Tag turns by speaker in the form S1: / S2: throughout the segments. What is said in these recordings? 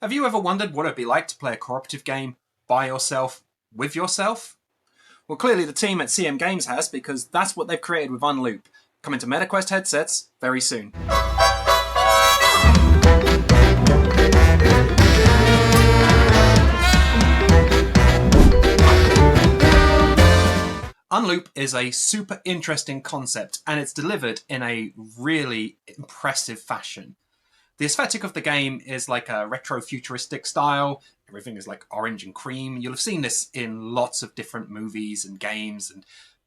S1: Have you ever wondered what it'd be like to play a cooperative game by yourself, with yourself? Well, clearly the team at CM Games has, because that's what they've created with UnLoop, coming to MetaQuest headsets very soon. UnLoop is a super interesting concept, and it's delivered in a really impressive fashion. The aesthetic of the game is like a retro-futuristic style. Everything is like orange and cream. You'll have seen this in lots of different movies and games and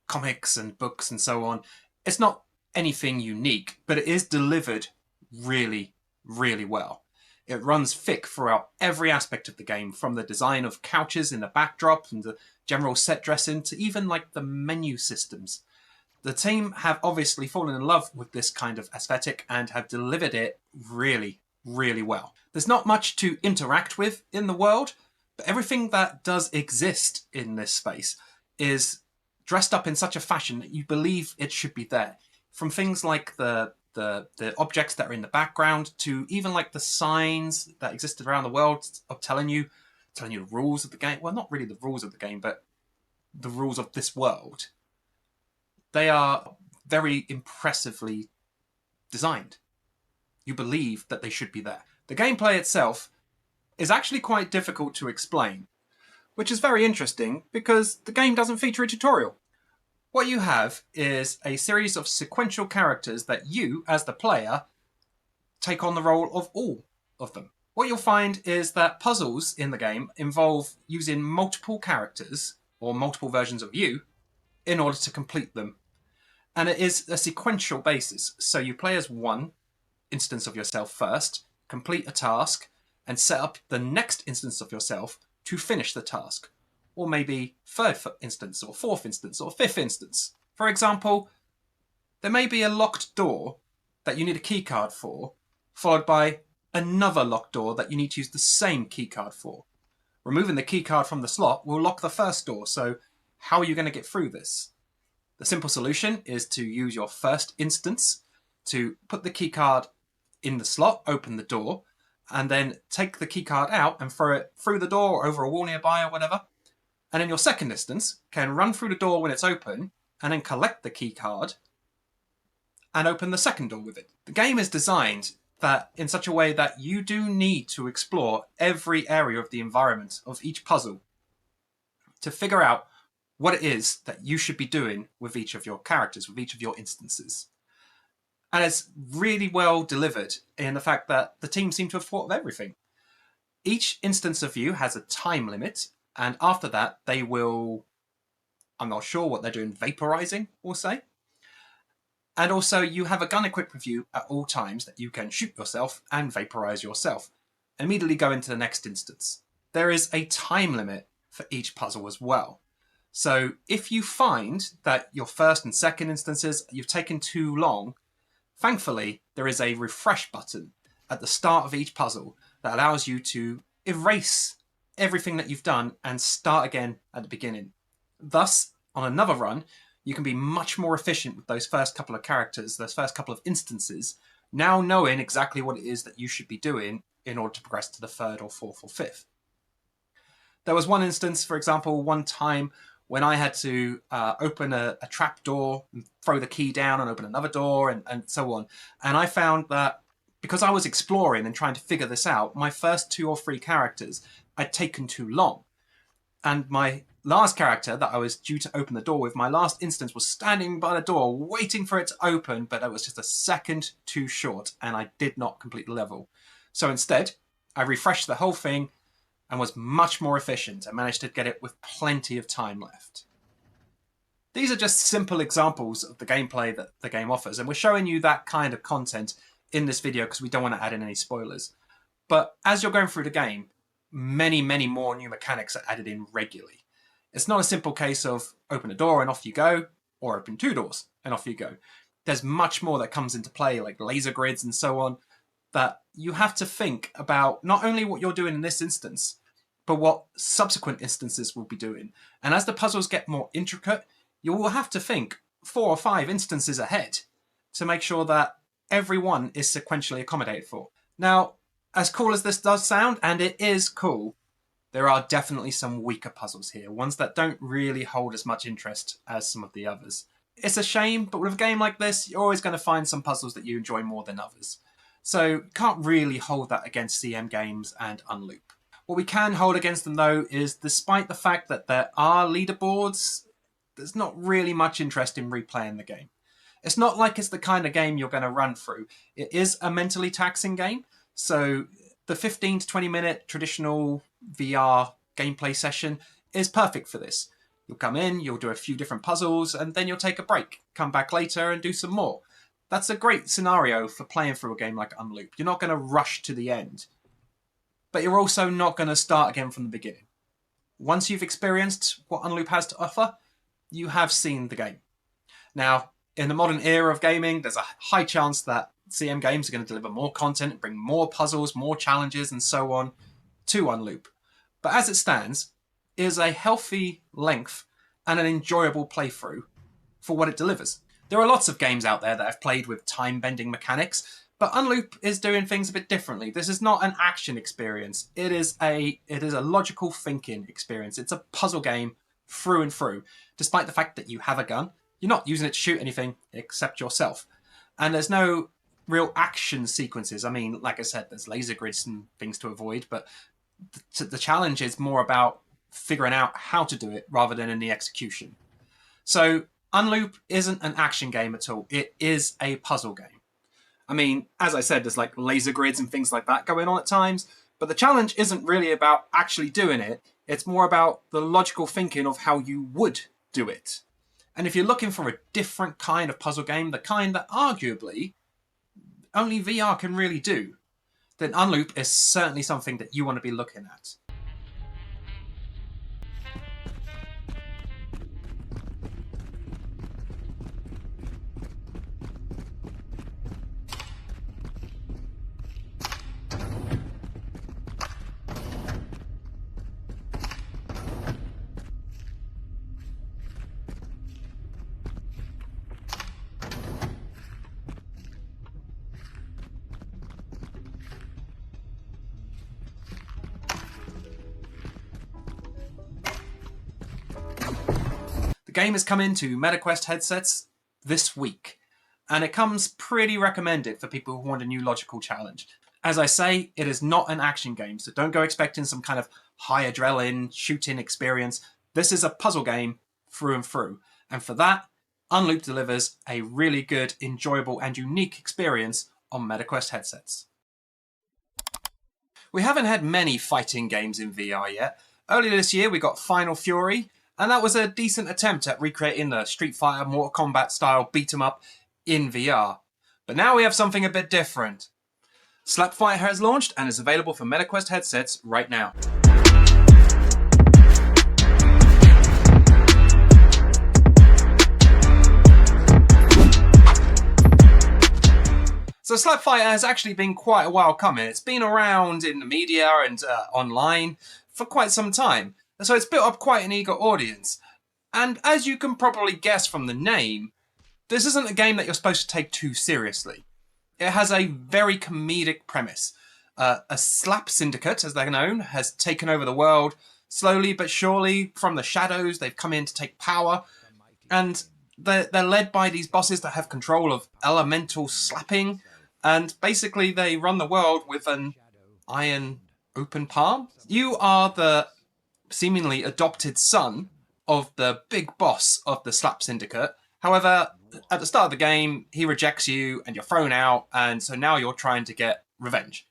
S1: comics and books and so on. It's not anything unique, but it is delivered really, really well. It runs thick throughout every aspect of the game, from the design of couches in the backdrop and the general set dressing to even like the menu systems. The team have obviously fallen in love with this kind of aesthetic and have delivered it really, really well. There's not much to interact with in the world, but everything that does exist in this space is dressed up in such a fashion that you believe it should be there. From things like the objects that are in the background to even like the signs that existed around the world of telling you the rules of the game. Well, not really the rules of the game, but the rules of this world. They are very impressively designed. You believe that they should be there. The gameplay itself is actually quite difficult to explain, which is very interesting because the game doesn't feature a tutorial. What you have is a series of sequential characters that you, as the player, take on the role of all of them. What you'll find is that puzzles in the game involve using multiple characters or multiple versions of you in order to complete them. And it is a sequential basis. So you play as one instance of yourself first, complete a task, and set up the next instance of yourself to finish the task. Or maybe third instance, or fourth instance, or fifth instance. For example, there may be a locked door that you need a keycard for, followed by another locked door that you need to use the same keycard for. Removing the keycard from the slot will lock the first door, so how are you going to get through this? The simple solution is to use your first instance to put the keycard in the slot, open the door, and then take the keycard out and throw it through the door or over a wall nearby or whatever. And then your second instance can run through the door when it's open and then collect the keycard and open the second door with it. The game is designed that in such a way that you do need to explore every area of the environment of each puzzle to figure out what it is that you should be doing with each of your characters, with each of your instances. And it's really well delivered in the fact that the team seem to have thought of everything. Each instance of you has a time limit, and after that they will, I'm not sure what they're doing, vaporizing, we'll say. And also you have a gun equipped with you at all times that you can shoot yourself and vaporize yourself, and immediately go into the next instance. There is a time limit for each puzzle as well. So if you find that your first and second instances, you've taken too long, thankfully there is a refresh button at the start of each puzzle that allows you to erase everything that you've done and start again at the beginning. Thus, on another run, you can be much more efficient with those first couple of characters, those first couple of instances, now knowing exactly what it is that you should be doing in order to progress to the third or fourth or fifth. There was one instance, for example, one time when I had to open a trap door, and throw the key down and open another door and so on. And I found that because I was exploring and trying to figure this out, my first 2 or 3 characters I'd taken too long. And my last character that I was due to open the door with, my last instance, was standing by the door waiting for it to open, but it was just a second too short and I did not complete the level. So instead, I refreshed the whole thing and was much more efficient and managed to get it with plenty of time left. These are just simple examples of the gameplay that the game offers, and we're showing you that kind of content in this video because we don't want to add in any spoilers. But as you're going through the game, many, many more new mechanics are added in regularly. It's not a simple case of open a door and off you go, or open 2 doors and off you go. There's much more that comes into play, like laser grids and so on, that you have to think about not only what you're doing in this instance, but what subsequent instances will be doing. And as the puzzles get more intricate, you will have to think 4 or 5 instances ahead to make sure that everyone is sequentially accommodated for. Now, As cool as this does sound, and it is cool, there are definitely some weaker puzzles here, ones that don't really hold as much interest as some of the others. It's a shame, but with a game like this, you're always going to find some puzzles that you enjoy more than others. So can't really hold that against CM Games and UnLoop. What we can hold against them though is, despite the fact that there are leaderboards, there's not really much interest in replaying the game. It's not like it's the kind of game you're going to run through. It is a mentally taxing game, so the 15 to 20 minute traditional VR gameplay session is perfect for this. You'll come in, you'll do a few different puzzles, and then you'll take a break, come back later and do some more. That's a great scenario for playing through a game like UnLoop. You're not going to rush to the end, but you're also not going to start again from the beginning. Once you've experienced what UnLoop has to offer, you have seen the game. Now, in the modern era of gaming, there's a high chance that CM Games are going to deliver more content, bring more puzzles, more challenges, and so on to UnLoop. But as it stands, it is a healthy length and an enjoyable playthrough for what it delivers. There are lots of games out there that have played with time-bending mechanics, but UnLoop is doing things a bit differently. This is not an action experience. It is a logical thinking experience. It's a puzzle game through and through. Despite the fact that you have a gun, you're not using it to shoot anything except yourself. And there's no real action sequences. I mean, like I said, there's laser grids and things to avoid, but the challenge is more about figuring out how to do it rather than in the execution. So UnLoop isn't an action game at all. It is a puzzle game. I mean, as I said, there's like laser grids and things like that going on at times, but the challenge isn't really about actually doing it. It's more about the logical thinking of how you would do it. And if you're looking for a different kind of puzzle game, the kind that arguably only VR can really do, then UnLoop is certainly something that you want to be looking at. The game has come into MetaQuest headsets this week, and it comes pretty recommended for people who want a new logical challenge. As I say, it is not an action game, so don't go expecting some kind of high adrenaline shooting experience. This is a puzzle game through and through, and for that, UnLoop delivers a really good, enjoyable, and unique experience on MetaQuest headsets. We haven't had many fighting games in VR yet. Earlier this year, we got Final Fury, and that was a decent attempt at recreating the Street Fighter, Mortal Kombat style beat-em-up in VR. But now we have something a bit different. Slap Fighter has launched and is available for MetaQuest headsets right now. So Slap Fighter has actually been quite a while coming. It's been around in the media and online for quite some time. So it's built up quite an eager audience. And as you can probably guess from the name, this isn't a game that you're supposed to take too seriously. It has a very comedic premise. A slap syndicate, as they're known, has taken over the world. Slowly but surely, from the shadows, they've come in to take power. And they're led by these bosses that have control of elemental slapping. And basically, they run the world with an iron open palm. You are the seemingly adopted son of the big boss of the Slap Syndicate. However, at the start of the game, he rejects you and you're thrown out, and so now you're trying to get revenge.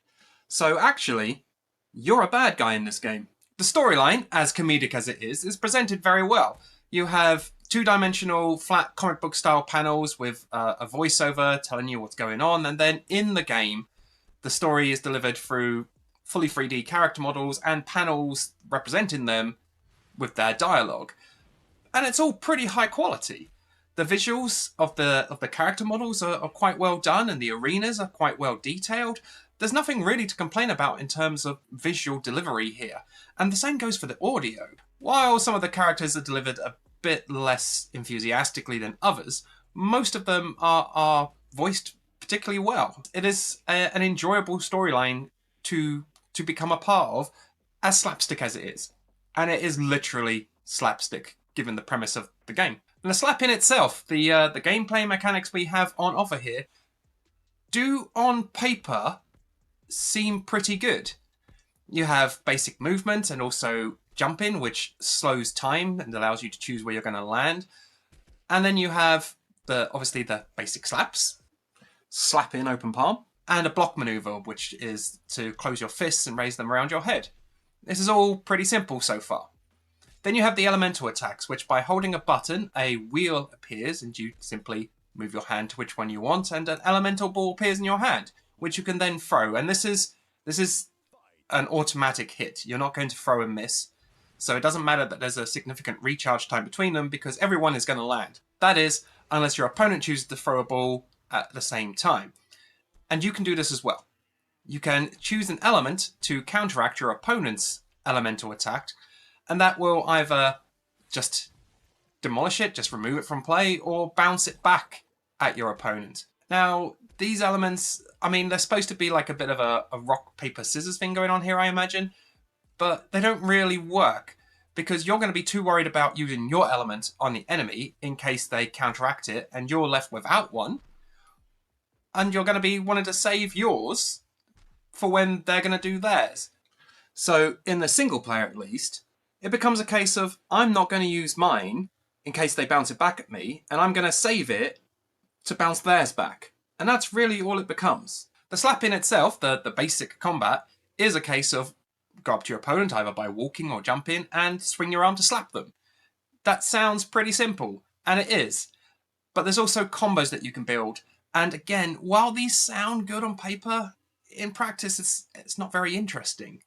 S1: So actually, you're a bad guy in this game. The storyline, as comedic as it is presented very well. You have two-dimensional, flat comic book style panels with a voiceover telling you what's going on, and then in the game, the story is delivered through fully 3D character models and panels representing them with their dialogue. And it's all pretty high quality. The visuals of the character models are quite well done, and the arenas are quite well detailed. There's nothing really to complain about in terms of visual delivery here. And the same goes for the audio. While some of the characters are delivered a bit less enthusiastically than others, most of them are voiced particularly well. It is an enjoyable storyline to become a part of, as slapstick as it is. And it is literally slapstick, given the premise of the game. And the slap in itself, the gameplay mechanics we have on offer here, do on paper seem pretty good. You have basic movement and also jumping, which slows time and allows you to choose where you're going to land. And then you have obviously the basic slaps, slap in open palm, and a block maneuver, which is to close your fists and raise them around your head. This is all pretty simple so far. Then you have the elemental attacks, which by holding a button, a wheel appears and you simply move your hand to which one you want, and an elemental ball appears in your hand, which you can then throw. And this is an automatic hit. You're not going to throw and miss. So it doesn't matter that there's a significant recharge time between them, because everyone is going to land. That is, unless your opponent chooses to throw a ball at the same time. And you can do this as well. You can choose an element to counteract your opponent's elemental attack, and that will either just demolish it, just remove it from play, or bounce it back at your opponent. Now, these elements, I mean, they're supposed to be like a bit of a rock, paper, scissors thing going on here, I imagine, but they don't really work, because you're going to be too worried about using your element on the enemy in case they counteract it and you're left without one, and you're going to be wanting to save yours for when they're going to do theirs. So in the single player at least, it becomes a case of I'm not going to use mine in case they bounce it back at me, and I'm going to save it to bounce theirs back. And that's really all it becomes. The slap in itself, the basic combat, is a case of go up to your opponent either by walking or jumping and swing your arm to slap them. That sounds pretty simple, and it is. But there's also combos that you can build. And again, while these sound good on paper, in practice it's not very interesting.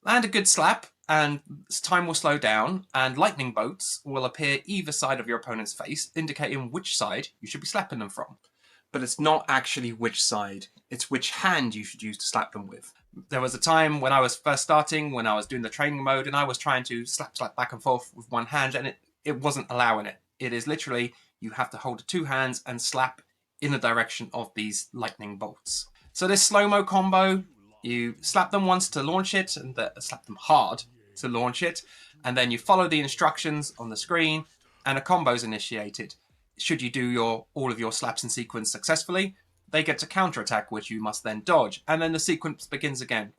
S1: Land a good slap, and time will slow down, and lightning bolts will appear either side of your opponent's face, indicating which side you should be slapping them from. But it's not actually which side, it's which hand you should use to slap them with. There was a time when I was first starting, when I was doing the training mode, and I was trying to slap back and forth with one hand, and it wasn't allowing it. It is literally, you have to hold the two hands and slap in the direction of these lightning bolts. So this slow-mo combo, you slap them once to launch it, and slap them hard to launch it, and then you follow the instructions on the screen, and a combo is initiated. Should you do all of your slaps in sequence successfully, they get to counterattack, which you must then dodge, and then the sequence begins again.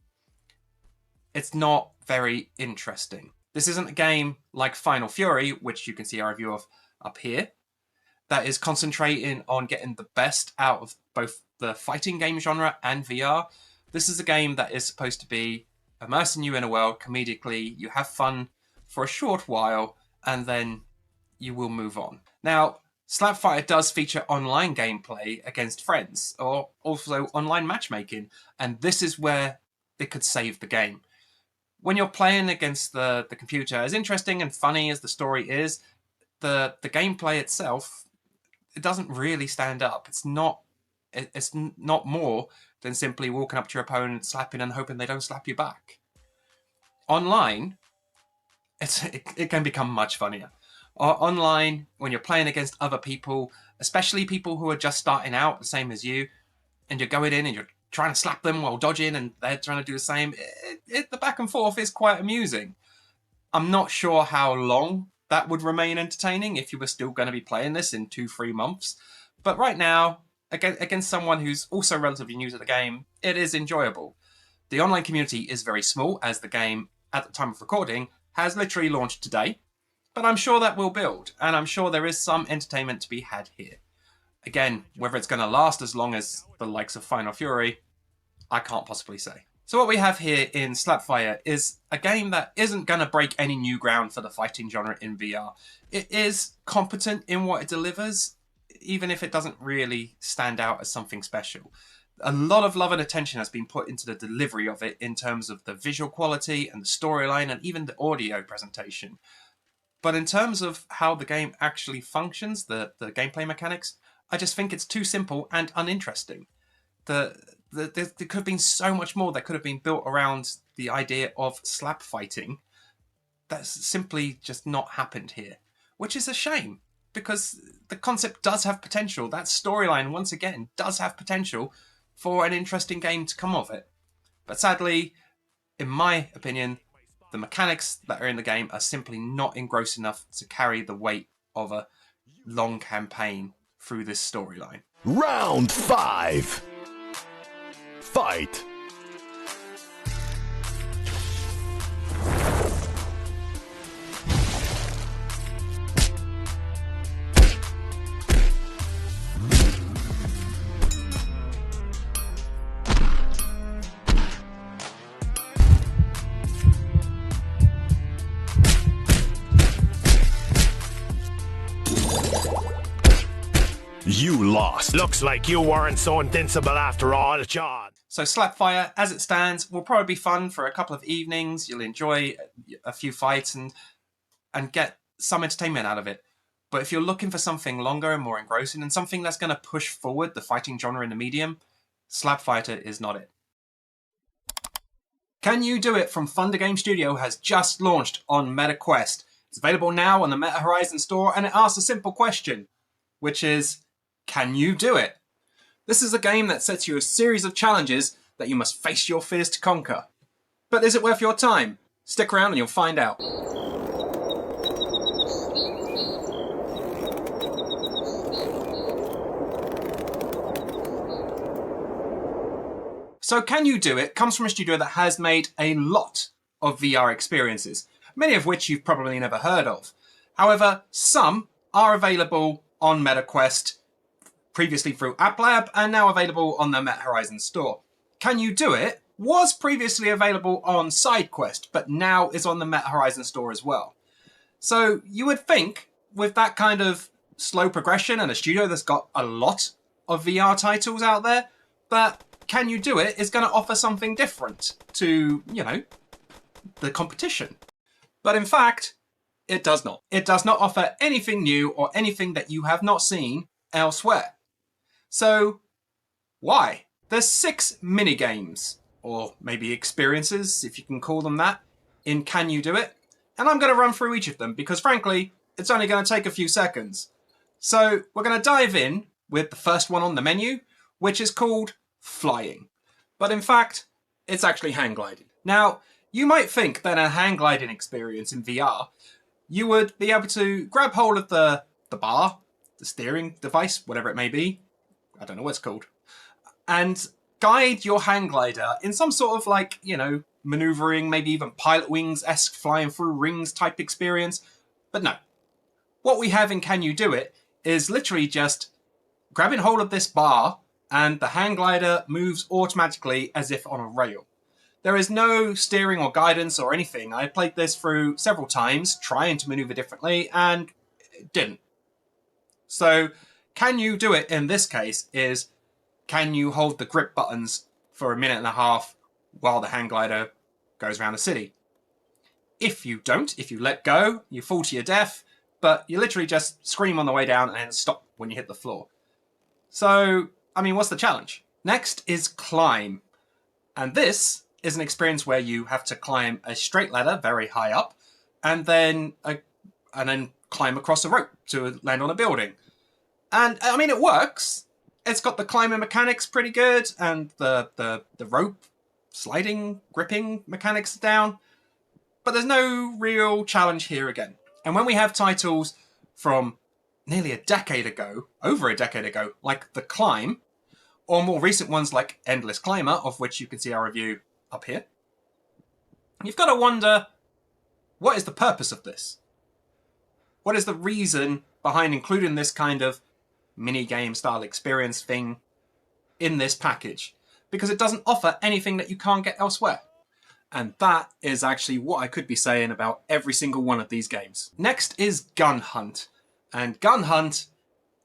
S1: It's not very interesting. This isn't a game like Final Fury, which you can see a review of up here, that is concentrating on getting the best out of both the fighting game genre and VR. This is a game that is supposed to be immersing you in a world comedically. You have fun for a short while, and then you will move on. Now, Slap Fighter does feature online gameplay against friends, or also online matchmaking, and this is where it could save the game. When you're playing against the computer, as interesting and funny as the story is, the gameplay itself, it doesn't really stand up. It's not more than simply walking up to your opponent, slapping and hoping they don't slap you back. Online, it can become much funnier. Online, when you're playing against other people, especially people who are just starting out, the same as you, and you're going in and you're trying to slap them while dodging and they're trying to do the same, the back and forth is quite amusing. I'm not sure how long that would remain entertaining if you were still going to be playing this in 2-3 months. But right now, against someone who's also relatively new to the game, it is enjoyable. The online community is very small, as the game, at the time of recording, has literally launched today. But I'm sure that will build, and I'm sure there is some entertainment to be had here. Again, whether it's going to last as long as the likes of Final Fury, I can't possibly say. So what we have here in Slap Fighter is a game that isn't going to break any new ground for the fighting genre in VR. It is competent in what it delivers, even if it doesn't really stand out as something special. A lot of love and attention has been put into the delivery of it in terms of the visual quality and the storyline and even the audio presentation. But in terms of how the game actually functions, the gameplay mechanics, I just think it's too simple and uninteresting. There could have been so much more that could have been built around the idea of slap fighting. That's simply just not happened here, which is a shame, because the concept does have potential. That storyline, once again, does have potential for an interesting game to come of it. But sadly, in my opinion, the mechanics that are in the game are simply not engrossing enough to carry the weight of a long campaign through this storyline.
S2: Round 5. Fight! You lost.
S3: Looks like you weren't so invincible after all, John.
S1: So Slap Fighter, as it stands, will probably be fun for a couple of evenings. You'll enjoy a few fights and get some entertainment out of it. But if you're looking for something longer and more engrossing and something that's going to push forward the fighting genre in the medium, Slap Fighter is not it. Can You Do It from Thunder Game Studio has just launched on MetaQuest. It's available now on the Meta Horizon store, and it asks a simple question, which is, can you do it? This is a game that sets you a series of challenges that you must face your fears to conquer. But is it worth your time? Stick around and you'll find out. So Can You Do It comes from a studio that has made a lot of VR experiences, many of which you've probably never heard of. However, some are available on MetaQuest, previously through App Lab, and now available on the Meta Horizon store. Can You Do It was previously available on SideQuest, but now is on the Meta Horizon store as well. So you would think, with that kind of slow progression and a studio that's got a lot of VR titles out there, that Can You Do It is going to offer something different to, the competition. But in fact, it does not. It does not offer anything new or anything that you have not seen elsewhere. So, why? There's 6 mini-games, or maybe experiences, if you can call them that, in Can You Do It? And I'm going to run through each of them, because frankly, it's only going to take a few seconds. So, we're going to dive in with the first one on the menu, which is called Flying. But in fact, it's actually hang gliding. Now, you might think that a hang gliding experience in VR, you would be able to grab hold of the bar, the steering device, whatever it may be, I don't know what it's called, and guide your hang glider in some sort of maneuvering, maybe even Pilot Wings-esque flying through rings type experience. But no. What we have in Can You Do It is literally just grabbing hold of this bar and the hang glider moves automatically as if on a rail. There is no steering or guidance or anything. I played this through several times, trying to maneuver differently, and it didn't. So, Can You Do It in this case is, can you hold the grip buttons for a minute and a half while the hang glider goes around the city? If you don't, if you let go, you fall to your death, but you literally just scream on the way down and then stop when you hit the floor. So, what's the challenge? Next is Climb. And this is an experience where you have to climb a straight ladder very high up and then climb across a rope to land on a building. And it works. It's got the climbing mechanics pretty good, and the rope sliding, gripping mechanics down. But there's no real challenge here again. And when we have titles from nearly a decade ago, over a decade ago, like The Climb, or more recent ones like Endless Climber, of which you can see our review up here, you've got to wonder, what is the purpose of this? What is the reason behind including this kind of mini-game style experience thing in this package? Because it doesn't offer anything that you can't get elsewhere. And that is actually what I could be saying about every single one of these games. Next is Gun Hunt. And Gun Hunt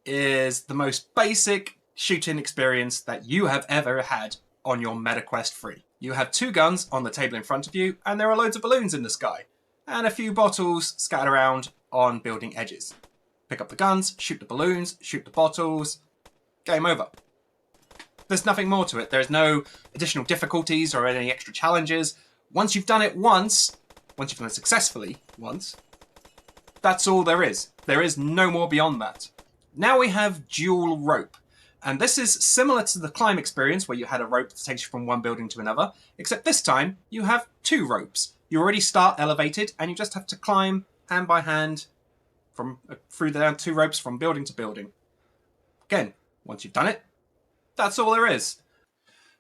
S1: is the most basic shooting experience that you have ever had on your MetaQuest 3. You have 2 guns on the table in front of you, and there are loads of balloons in the sky, and a few bottles scattered around on building edges. Pick up the guns, shoot the balloons, shoot the bottles, game over. There's nothing more to it. There's no additional difficulties or any extra challenges. Once you've done it once you've done it successfully once, that's all there is. There is no more beyond that. Now we have Dual Rope. And this is similar to the climb experience where you had a rope that takes you from one building to another, except this time you have 2 ropes. You already start elevated and you just have to climb hand by hand through the 2 ropes from building to building. Again, once you've done it, that's all there is.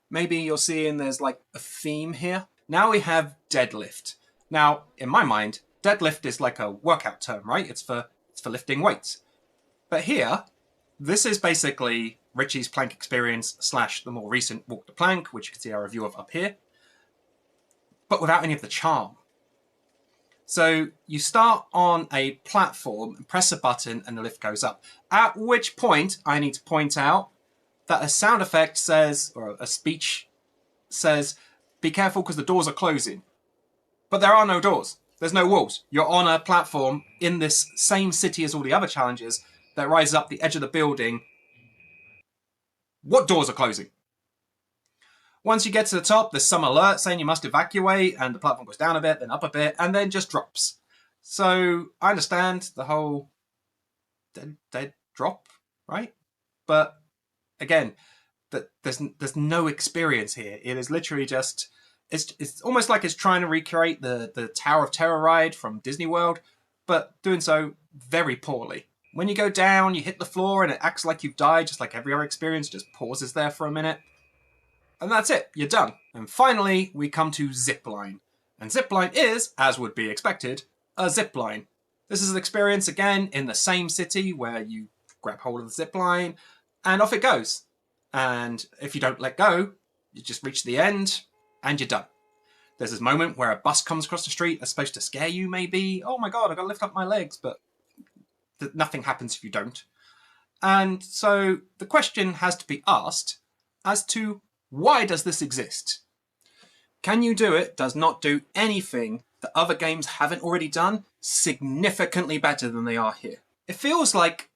S1: Maybe you're seeing there's like a theme here. Now we have deadlift. Now, in my mind, deadlift is like a workout term, right? It's for lifting weights. But here, this is basically Richie's plank experience / the more recent walk the plank, which you can see our review of up here, but without any of the charm. So you start on a platform and press a button and the lift goes up. At which point, I need to point out that a sound effect says, or a speech says, be careful because the doors are closing. But there are no doors. There's no walls. You're on a platform in this same city as all the other challenges that rises up the edge of the building. What doors are closing? Once you get to the top, there's some alert saying you must evacuate, and the platform goes down a bit, then up a bit, and then just drops. So I understand the whole dead drop, right? But again, there's no experience here. It is literally just it's almost like it's trying to recreate the Tower of Terror ride from Disney World, but doing so very poorly. When you go down, you hit the floor and it acts like you've died, just like every other experience, just pauses there for a minute. And that's it, you're done. And finally, we come to Zipline. And Zipline is, as would be expected, a zipline. This is an experience, again, in the same city where you grab hold of the zipline and off it goes. And if you don't let go, you just reach the end and you're done. There's this moment where a bus comes across the street that's supposed to scare you, maybe. Oh my god, I've got to lift up my legs, but nothing happens if you don't. And so the question has to be asked as to why does this exist? Can You Do It does not do anything that other games haven't already done significantly better than they are here. It feels like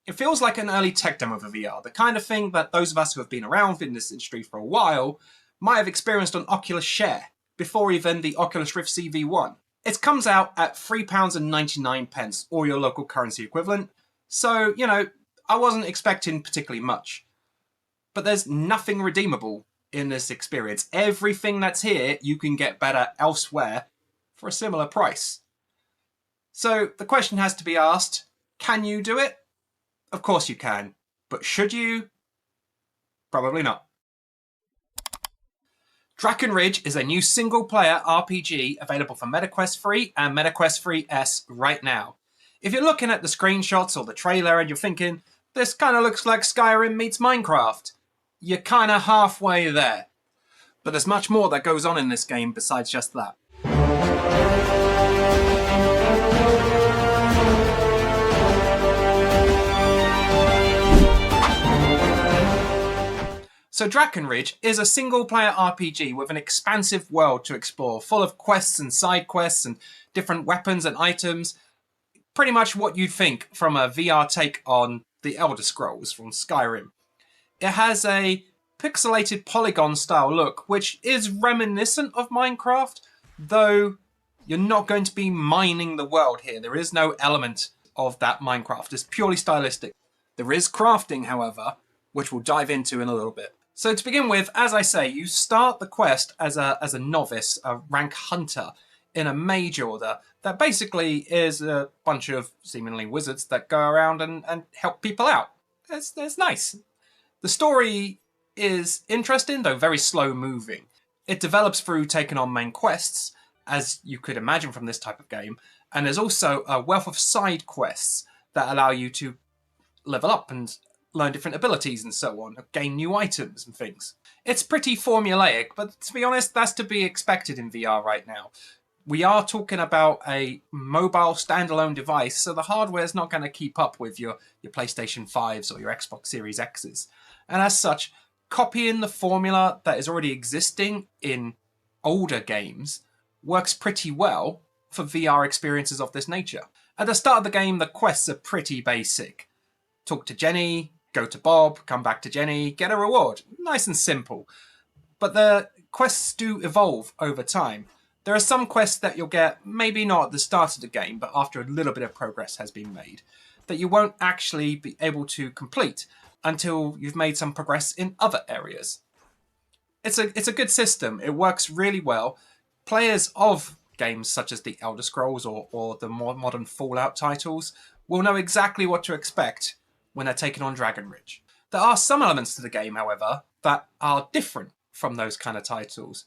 S1: an early tech demo for VR, the kind of thing that those of us who have been around in this industry for a while might have experienced on Oculus Share, before even the Oculus Rift CV1. It comes out at £3.99, or your local currency equivalent, so, you know, I wasn't expecting particularly much. But there's nothing redeemable in this experience. Everything that's here, you can get better elsewhere for a similar price. So the question has to be asked, can you do it? Of course you can. But should you? Probably not. DrakkenRidge is a new single-player RPG available for MetaQuest 3 and MetaQuest 3S right now. If you're looking at the screenshots or the trailer and you're thinking, this kind of looks like Skyrim meets Minecraft, you're kind of halfway there. But there's much more that goes on in this game besides just that. So DrakkenRidge is a single-player RPG with an expansive world to explore, full of quests and side quests and different weapons and items. Pretty much what you'd think from a VR take on the Elder Scrolls from Skyrim. It has a pixelated polygon-style look, which is reminiscent of Minecraft, though you're not going to be mining the world here. There is no element of that Minecraft. It's purely stylistic. There is crafting, however, which we'll dive into in a little bit. So to begin with, as I say, you start the quest as a novice, a rank hunter, in a mage order that basically is a bunch of seemingly wizards that go around and help people out. It's nice. The story is interesting, though very slow moving. It develops through taking on main quests, as you could imagine from this type of game, and there's also a wealth of side quests that allow you to level up and learn different abilities and so on, gain new items and things. It's pretty formulaic, but to be honest, that's to be expected in VR right now. We are talking about a mobile standalone device, so the hardware is not going to keep up with your PlayStation 5s or your Xbox Series X's. And as such, copying the formula that is already existing in older games works pretty well for VR experiences of this nature. At the start of the game, the quests are pretty basic. Talk to Jenny, go to Bob, come back to Jenny, get a reward. Nice and simple. But the quests do evolve over time. There are some quests that you'll get, maybe not at the start of the game, but after a little bit of progress has been made, that you won't actually be able to complete until you've made some progress in other areas. It's a good system. It works really well. Players of games such as the Elder Scrolls or the more modern Fallout titles will know exactly what to expect when they're taking on DrakkenRidge. There are some elements to the game, however, that are different from those kind of titles.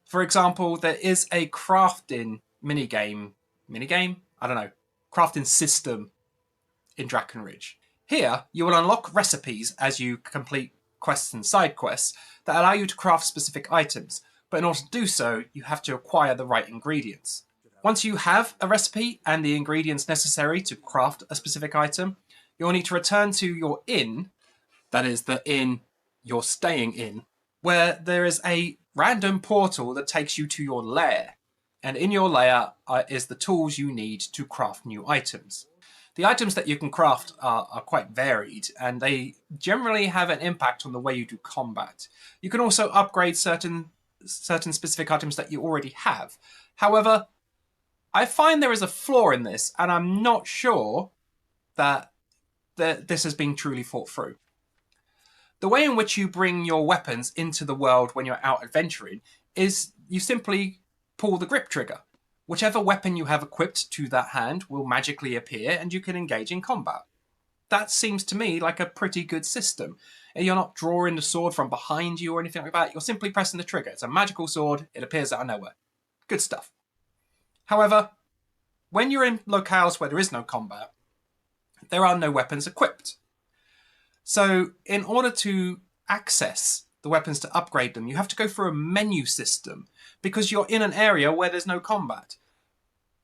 S1: For example, there is a crafting minigame? I don't know. Crafting system in DrakkenRidge. Here, you will unlock recipes as you complete quests and side quests that allow you to craft specific items, but in order to do so, you have to acquire the right ingredients. Once you have a recipe and the ingredients necessary to craft a specific item, you'll need to return to your inn, that is the inn you're staying in, where there is a random portal that takes you to your lair. And in your lair is the tools you need to craft new items. The items that you can craft are quite varied, and they generally have an impact on the way you do combat. You can also upgrade certain specific items that you already have. However, I find there is a flaw in this, and I'm not sure that this has been truly thought through. The way in which you bring your weapons into the world when you're out adventuring is you simply pull the grip trigger. Whichever weapon you have equipped to that hand will magically appear and you can engage in combat. That seems to me like a pretty good system. You're not drawing the sword from behind you or anything like that. You're simply pressing the trigger. It's a magical sword. It appears out of nowhere. Good stuff. However, when you're in locales where there is no combat, there are no weapons equipped. So in order to access the weapons to upgrade them, you have to go through a menu system because you're in an area where there's no combat.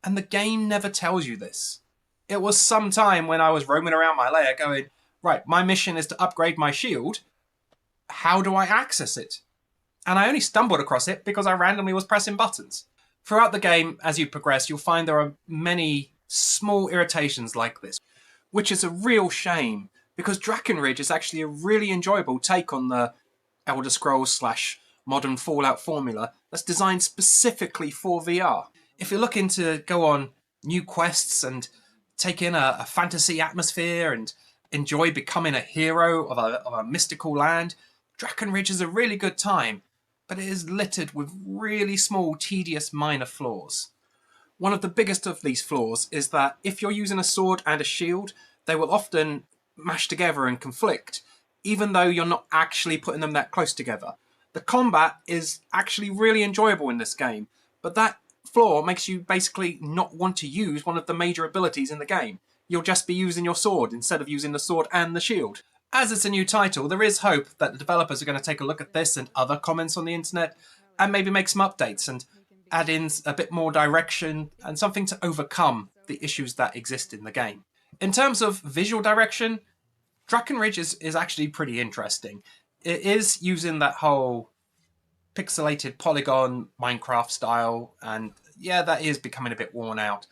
S1: And the game never tells you this. It was some time when I was roaming around my lair going, right, my mission is to upgrade my shield. How do I access it? And I only stumbled across it because I randomly was pressing buttons. Throughout the game, as you progress, you'll find there are many small irritations like this, which is a real shame because DrakkenRidge is actually a really enjoyable take on the Elder Scrolls / modern Fallout formula that's designed specifically for VR. If you're looking to go on new quests and take in a fantasy atmosphere and enjoy becoming a hero of a mystical land, DrakkenRidge is a really good time, but it is littered with really small, tedious, minor flaws. One of the biggest of these flaws is that if you're using a sword and a shield, they will often mash together and conflict, even though you're not actually putting them that close together. The combat is actually really enjoyable in this game, but that flaw makes you basically not want to use one of the major abilities in the game. You'll just be using your sword instead of using the sword and the shield. As it's a new title, there is hope that the developers are going to take a look at this and other comments on the internet and maybe make some updates and add in a bit more direction and something to overcome the issues that exist in the game. In terms of visual direction, DrakkenRidge is actually pretty interesting. It is using that whole pixelated polygon Minecraft style, and yeah, that is becoming a bit worn out.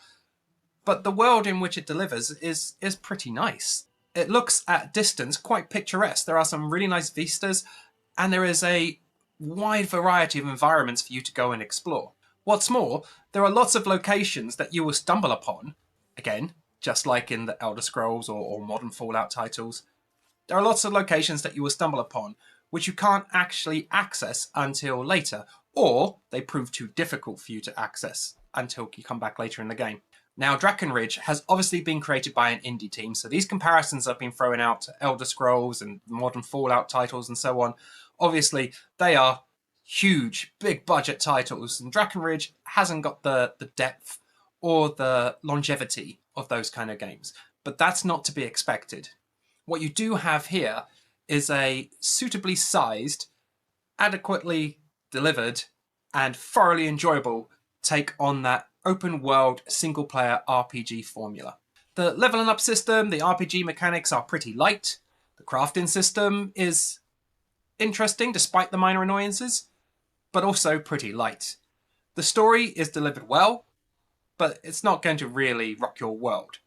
S1: But the world in which it delivers is pretty nice. It looks at distance quite picturesque. There are some really nice vistas, and there is a wide variety of environments for you to go and explore. What's more, there are lots of locations that you will stumble upon, again, just like in the Elder Scrolls or modern Fallout titles. There are lots of locations that you will stumble upon which you can't actually access until later, or they prove too difficult for you to access until you come back later in the game. Now, DrakkenRidge has obviously been created by an indie team, so these comparisons have been thrown out to Elder Scrolls and modern Fallout titles and so on. Obviously, they are huge, big budget titles, and DrakkenRidge hasn't got the depth or the longevity of those kind of games. But that's not to be expected. What you do have here is a suitably sized, adequately delivered, and thoroughly enjoyable take on that open world single player RPG formula. The leveling up system, the RPG mechanics are pretty light. The crafting system is interesting despite the minor annoyances, but also pretty light. The story is delivered well, but it's not going to really rock your world.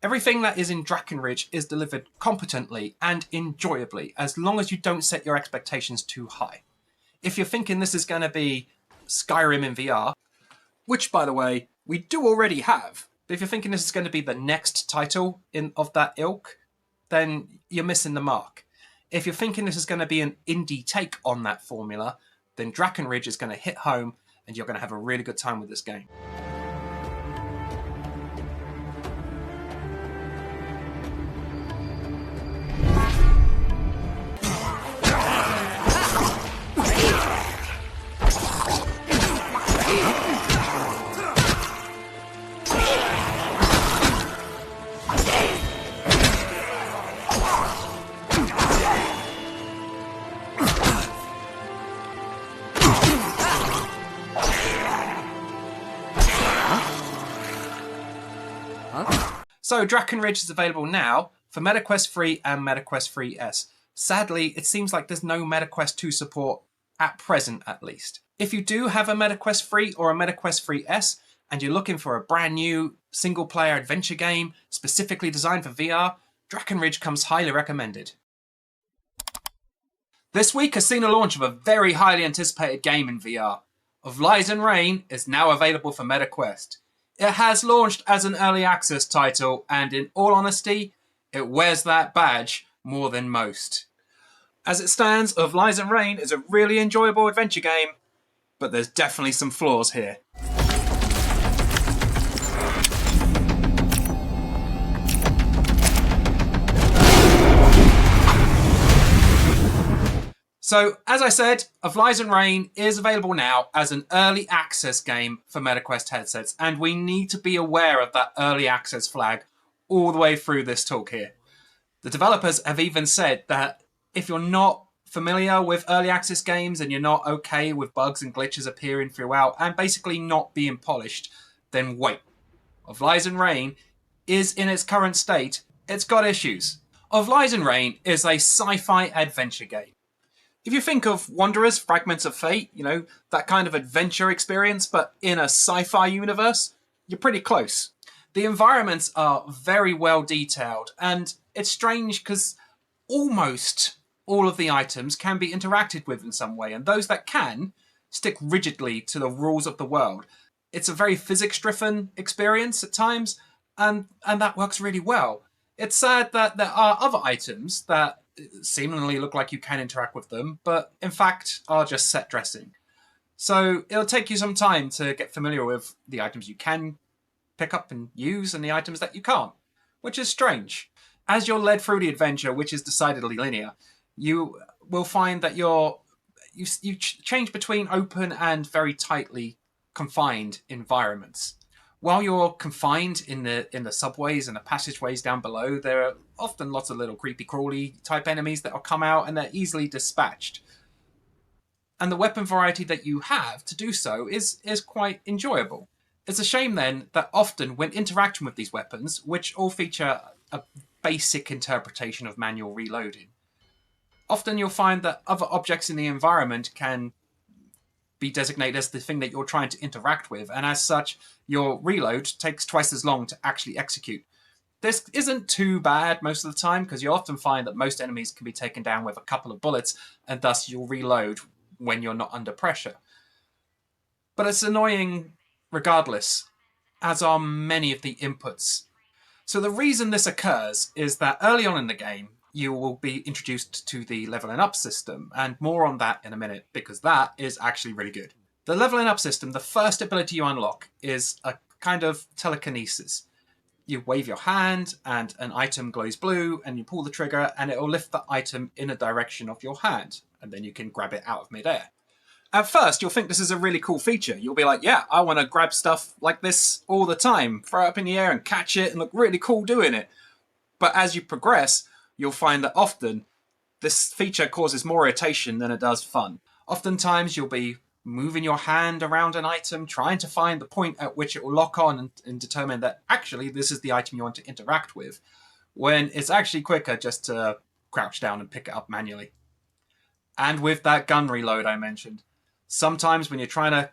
S1: Everything that is in DrakkenRidge is delivered competently and enjoyably, as long as you don't set your expectations too high. If you're thinking this is going to be Skyrim in VR, which, by the way, we do already have, but if you're thinking this is going to be the next title of that ilk, then you're missing the mark. If you're thinking this is going to be an indie take on that formula, then DrakkenRidge is going to hit home and you're going to have a really good time with this game. So DrakkenRidge is available now for MetaQuest 3 and MetaQuest 3S. Sadly, it seems like there's no MetaQuest 2 support at present, at least. If you do have a MetaQuest 3 or a MetaQuest 3S and you're looking for a brand new single-player adventure game specifically designed for VR, DrakkenRidge comes highly recommended. This week has seen the launch of a very highly anticipated game in VR. Of Lies and Rain is now available for MetaQuest. It has launched as an early access title, and in all honesty, it wears that badge more than most. As it stands, Of Lies and Rain is a really enjoyable adventure game, but there's definitely some flaws here. So, as I said, Of Lies and Rain is available now as an early access game for MetaQuest headsets, and we need to be aware of that early access flag all the way through this talk here. The developers have even said that if you're not familiar with early access games and you're not okay with bugs and glitches appearing throughout and basically not being polished, then wait. Of Lies and Rain is in its current state, it's got issues. Of Lies and Rain is a sci-fi adventure game. If you think of Wanderers, Fragments of Fate, you know, that kind of adventure experience, but in a sci-fi universe, you're pretty close. The environments are very well detailed, and it's strange because almost all of the items can be interacted with in some way, and those that can stick rigidly to the rules of the world. It's a very physics-driven experience at times, and that works really well. It's sad that there are other items that seemingly look like you can interact with them, but in fact are just set dressing. So it'll take you some time to get familiar with the items you can pick up and use and the items that you can't, which is strange. As you're led through the adventure, which is decidedly linear, you will find that you change between open and very tightly confined environments. While you're confined in the subways and the passageways down below, there are often lots of little creepy crawly type enemies that will come out and they're easily dispatched. And the weapon variety that you have to do so is quite enjoyable. It's a shame then that often when interacting with these weapons, which all feature a basic interpretation of manual reloading, often you'll find that other objects in the environment can be designated as the thing that you're trying to interact with, and as such, your reload takes twice as long to actually execute. This isn't too bad most of the time, because you often find that most enemies can be taken down with a couple of bullets, and thus you'll reload when you're not under pressure. But it's annoying regardless, as are many of the inputs. So the reason this occurs is that early on in the game, you will be introduced to the leveling up system, and more on that in a minute, because that is actually really good. The leveling up system, the first ability you unlock, is a kind of telekinesis. You wave your hand, and an item glows blue, and you pull the trigger, and it will lift the item in a direction of your hand, and then you can grab it out of midair. At first, you'll think this is a really cool feature. You'll be like, yeah, I want to grab stuff like this all the time, throw it up in the air and catch it and look really cool doing it. But as you progress, you'll find that often this feature causes more irritation than it does fun. Oftentimes you'll be moving your hand around an item, trying to find the point at which it will lock on and determine that actually this is the item you want to interact with, when it's actually quicker just to crouch down and pick it up manually. And with that gun reload I mentioned, sometimes when you're trying to,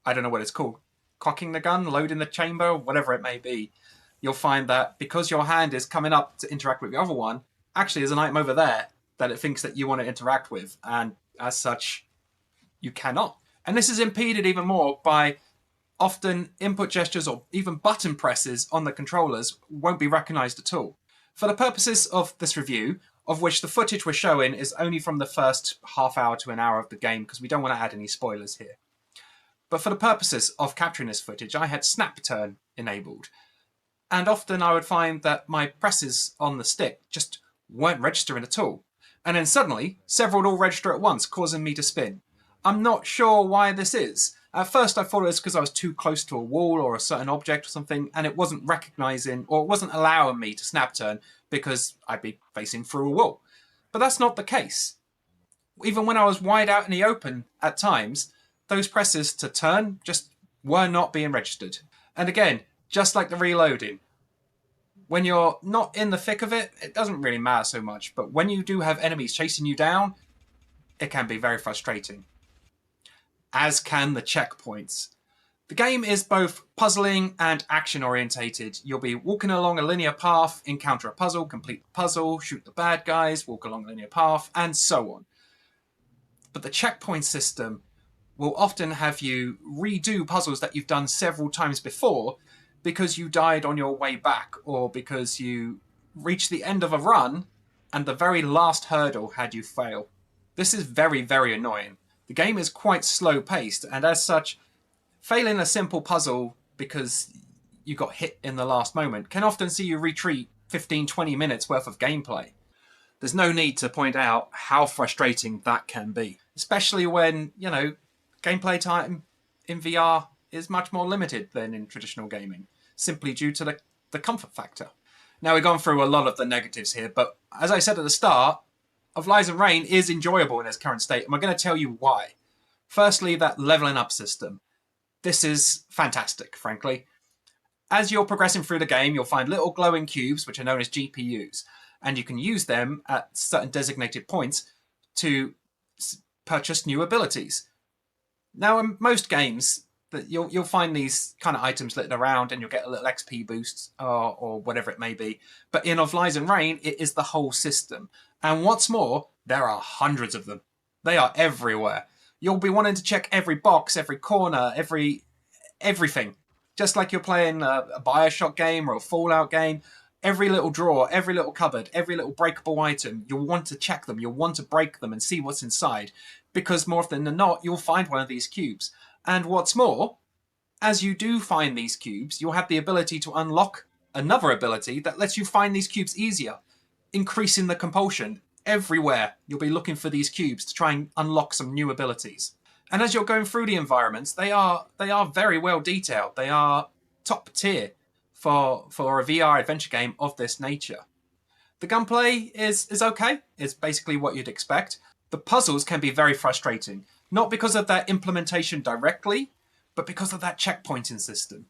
S1: I don't know what it's called, cocking the gun, loading the chamber, whatever it may be, you'll find that because your hand is coming up to interact with the other one, actually there's an item over there that it thinks that you want to interact with, and as such, you cannot. And this is impeded even more by often input gestures or even button presses on the controllers won't be recognized at all. For the purposes of this review, of which the footage we're showing is only from the first half hour to an hour of the game, because we don't want to add any spoilers here. But for the purposes of capturing this footage, I had snap turn enabled. And often I would find that my presses on the stick just weren't registering at all. And then suddenly, several would all register at once, causing me to spin. I'm not sure why this is. At first I thought it was because I was too close to a wall or a certain object or something, and it wasn't recognising, or it wasn't allowing me to snap turn because I'd be facing through a wall. But that's not the case. Even when I was wide out in the open at times, those presses to turn just were not being registered. And again, just like the reloading, when you're not in the thick of it, it doesn't really matter so much. But when you do have enemies chasing you down, it can be very frustrating. As can the checkpoints. The game is both puzzling and action-orientated. You'll be walking along a linear path, encounter a puzzle, complete the puzzle, shoot the bad guys, walk along a linear path, and so on. But the checkpoint system will often have you redo puzzles that you've done several times before because you died on your way back, or because you reached the end of a run and the very last hurdle had you fail. This is very, very annoying. The game is quite slow-paced, and as such, failing a simple puzzle because you got hit in the last moment can often see you retreat 15-20 minutes worth of gameplay. There's no need to point out how frustrating that can be, especially when, gameplay time in VR is much more limited than in traditional gaming, simply due to the comfort factor. Now, we've gone through a lot of the negatives here, but as I said at the start, Of Lies and Rain is enjoyable in its current state, and we're going to tell you why. Firstly, that leveling up system. This is fantastic, frankly. As you're progressing through the game, you'll find little glowing cubes, which are known as GPUs, and you can use them at certain designated points to purchase new abilities. Now, in most games, you'll find these kind of items littered around, and you'll get a little XP boost or whatever it may be. But in Of Lies and Rain, it is the whole system. And what's more, there are hundreds of them. They are everywhere. You'll be wanting to check every box, every corner, everything. Just like you're playing a Bioshock game or a Fallout game. Every little drawer, every little cupboard, every little breakable item, you'll want to check them. You'll want to break them and see what's inside. Because more often than not, you'll find one of these cubes. And what's more, as you do find these cubes, you'll have the ability to unlock another ability that lets you find these cubes easier, increasing the compulsion. Everywhere you'll be looking for these cubes to try and unlock some new abilities. And as you're going through the environments, they are very well detailed. They are top tier for a VR adventure game of this nature. The gunplay is okay. It's basically what you'd expect. The puzzles can be very frustrating, not because of their implementation directly, but because of that checkpointing system.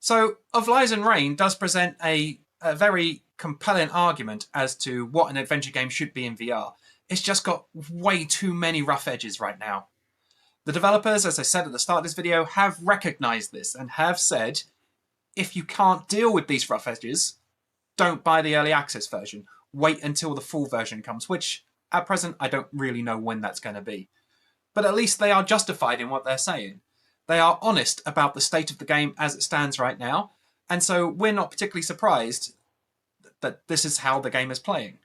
S1: So, Of Lies and Rain does present a very compelling argument as to what an adventure game should be in VR. It's just got way too many rough edges right now. The developers, as I said at the start of this video, have recognised this and have said, if you can't deal with these rough edges, don't buy the early access version. Wait until the full version comes, which at present I don't really know when that's going to be. But at least they are justified in what they're saying. They are honest about the state of the game as it stands right now, and so we're not particularly surprised that this is how the game is playing.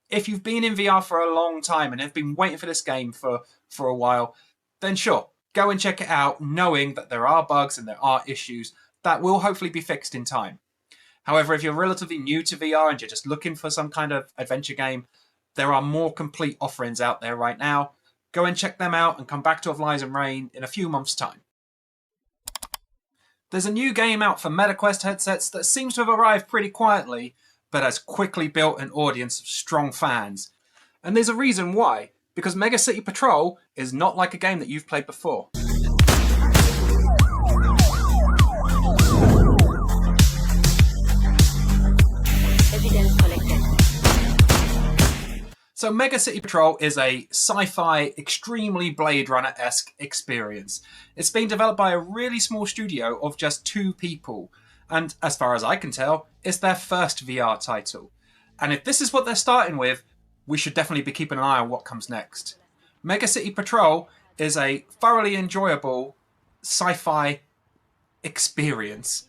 S1: If you've been in VR for a long time and have been waiting for this game for a while, then sure, go and check it out, knowing that there are bugs and there are issues that will hopefully be fixed in time. However, if you're relatively new to VR and you're just looking for some kind of adventure game, there are more complete offerings out there right now. Go and check them out and come back to Of Lies and Rain in a few months' time. There's a new game out for MetaQuest headsets that seems to have arrived pretty quietly, but has quickly built an audience of strong fans. And there's a reason why, because Megacity Patrol is not like a game that you've played before.
S4: Evidence collected.
S1: So Megacity Patrol is a sci-fi, extremely Blade Runner-esque experience. It's been developed by a really small studio of just 2 people, and as far as I can tell, it's their first VR title. And if this is what they're starting with, we should definitely be keeping an eye on what comes next. Megacity Patrol is a thoroughly enjoyable sci-fi experience.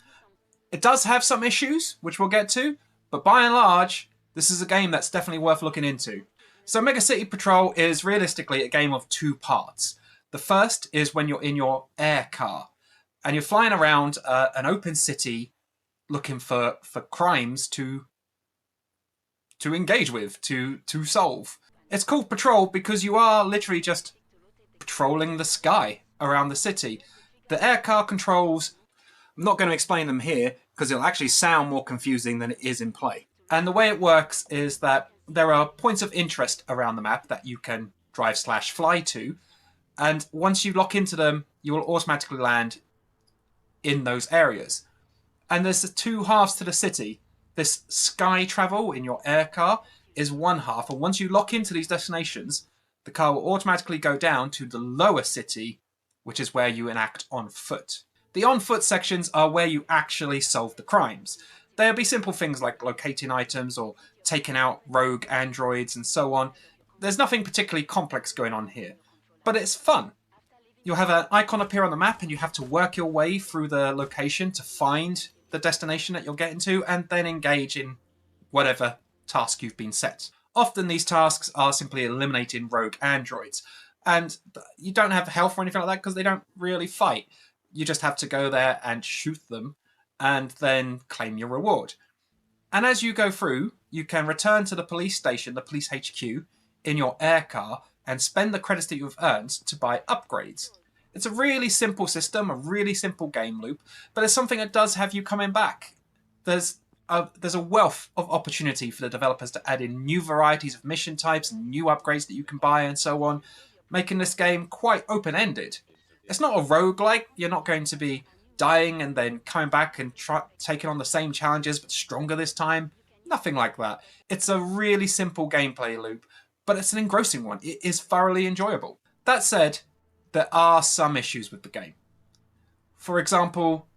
S1: It does have some issues, which we'll get to, but by and large, this is a game that's definitely worth looking into. So Megacity Patrol is realistically a game of 2 parts. The first is when you're in your air car and you're flying around an open city looking for crimes to engage with, to solve. It's called Patrol because you are literally just patrolling the sky around the city. The air car controls, I'm not going to explain them here because it'll actually sound more confusing than it is in play. And the way it works is that there are points of interest around the map that you can drive/fly to, and once you lock into them, you will automatically land in those areas. And there's 2 halves to the city. This sky travel in your air car is one half, and once you lock into these destinations, the car will automatically go down to the lower city, which is where you enact on foot. The on-foot sections are where you actually solve the crimes. There'll be simple things like locating items or taking out rogue androids and so on. There's nothing particularly complex going on here, but it's fun. You'll have an icon appear on the map and you have to work your way through the location to find the destination that you're getting to and then engage in whatever task you've been set. Often these tasks are simply eliminating rogue androids, and you don't have health or anything like that because they don't really fight. You just have to go there and shoot them and then claim your reward. And as you go through, you can return to the police station, the police HQ, in your air car and spend the credits that you've earned to buy upgrades. It's a really simple system, a really simple game loop, but it's something that does have you coming back. There's a wealth of opportunity for the developers to add in new varieties of mission types and new upgrades that you can buy and so on, making this game quite open-ended. It's not a roguelike. You're not going to be dying and then coming back and taking on the same challenges but stronger this time. Nothing like that. It's a really simple gameplay loop, but it's an engrossing one. It is thoroughly enjoyable. That said, there are some issues with the game. For example,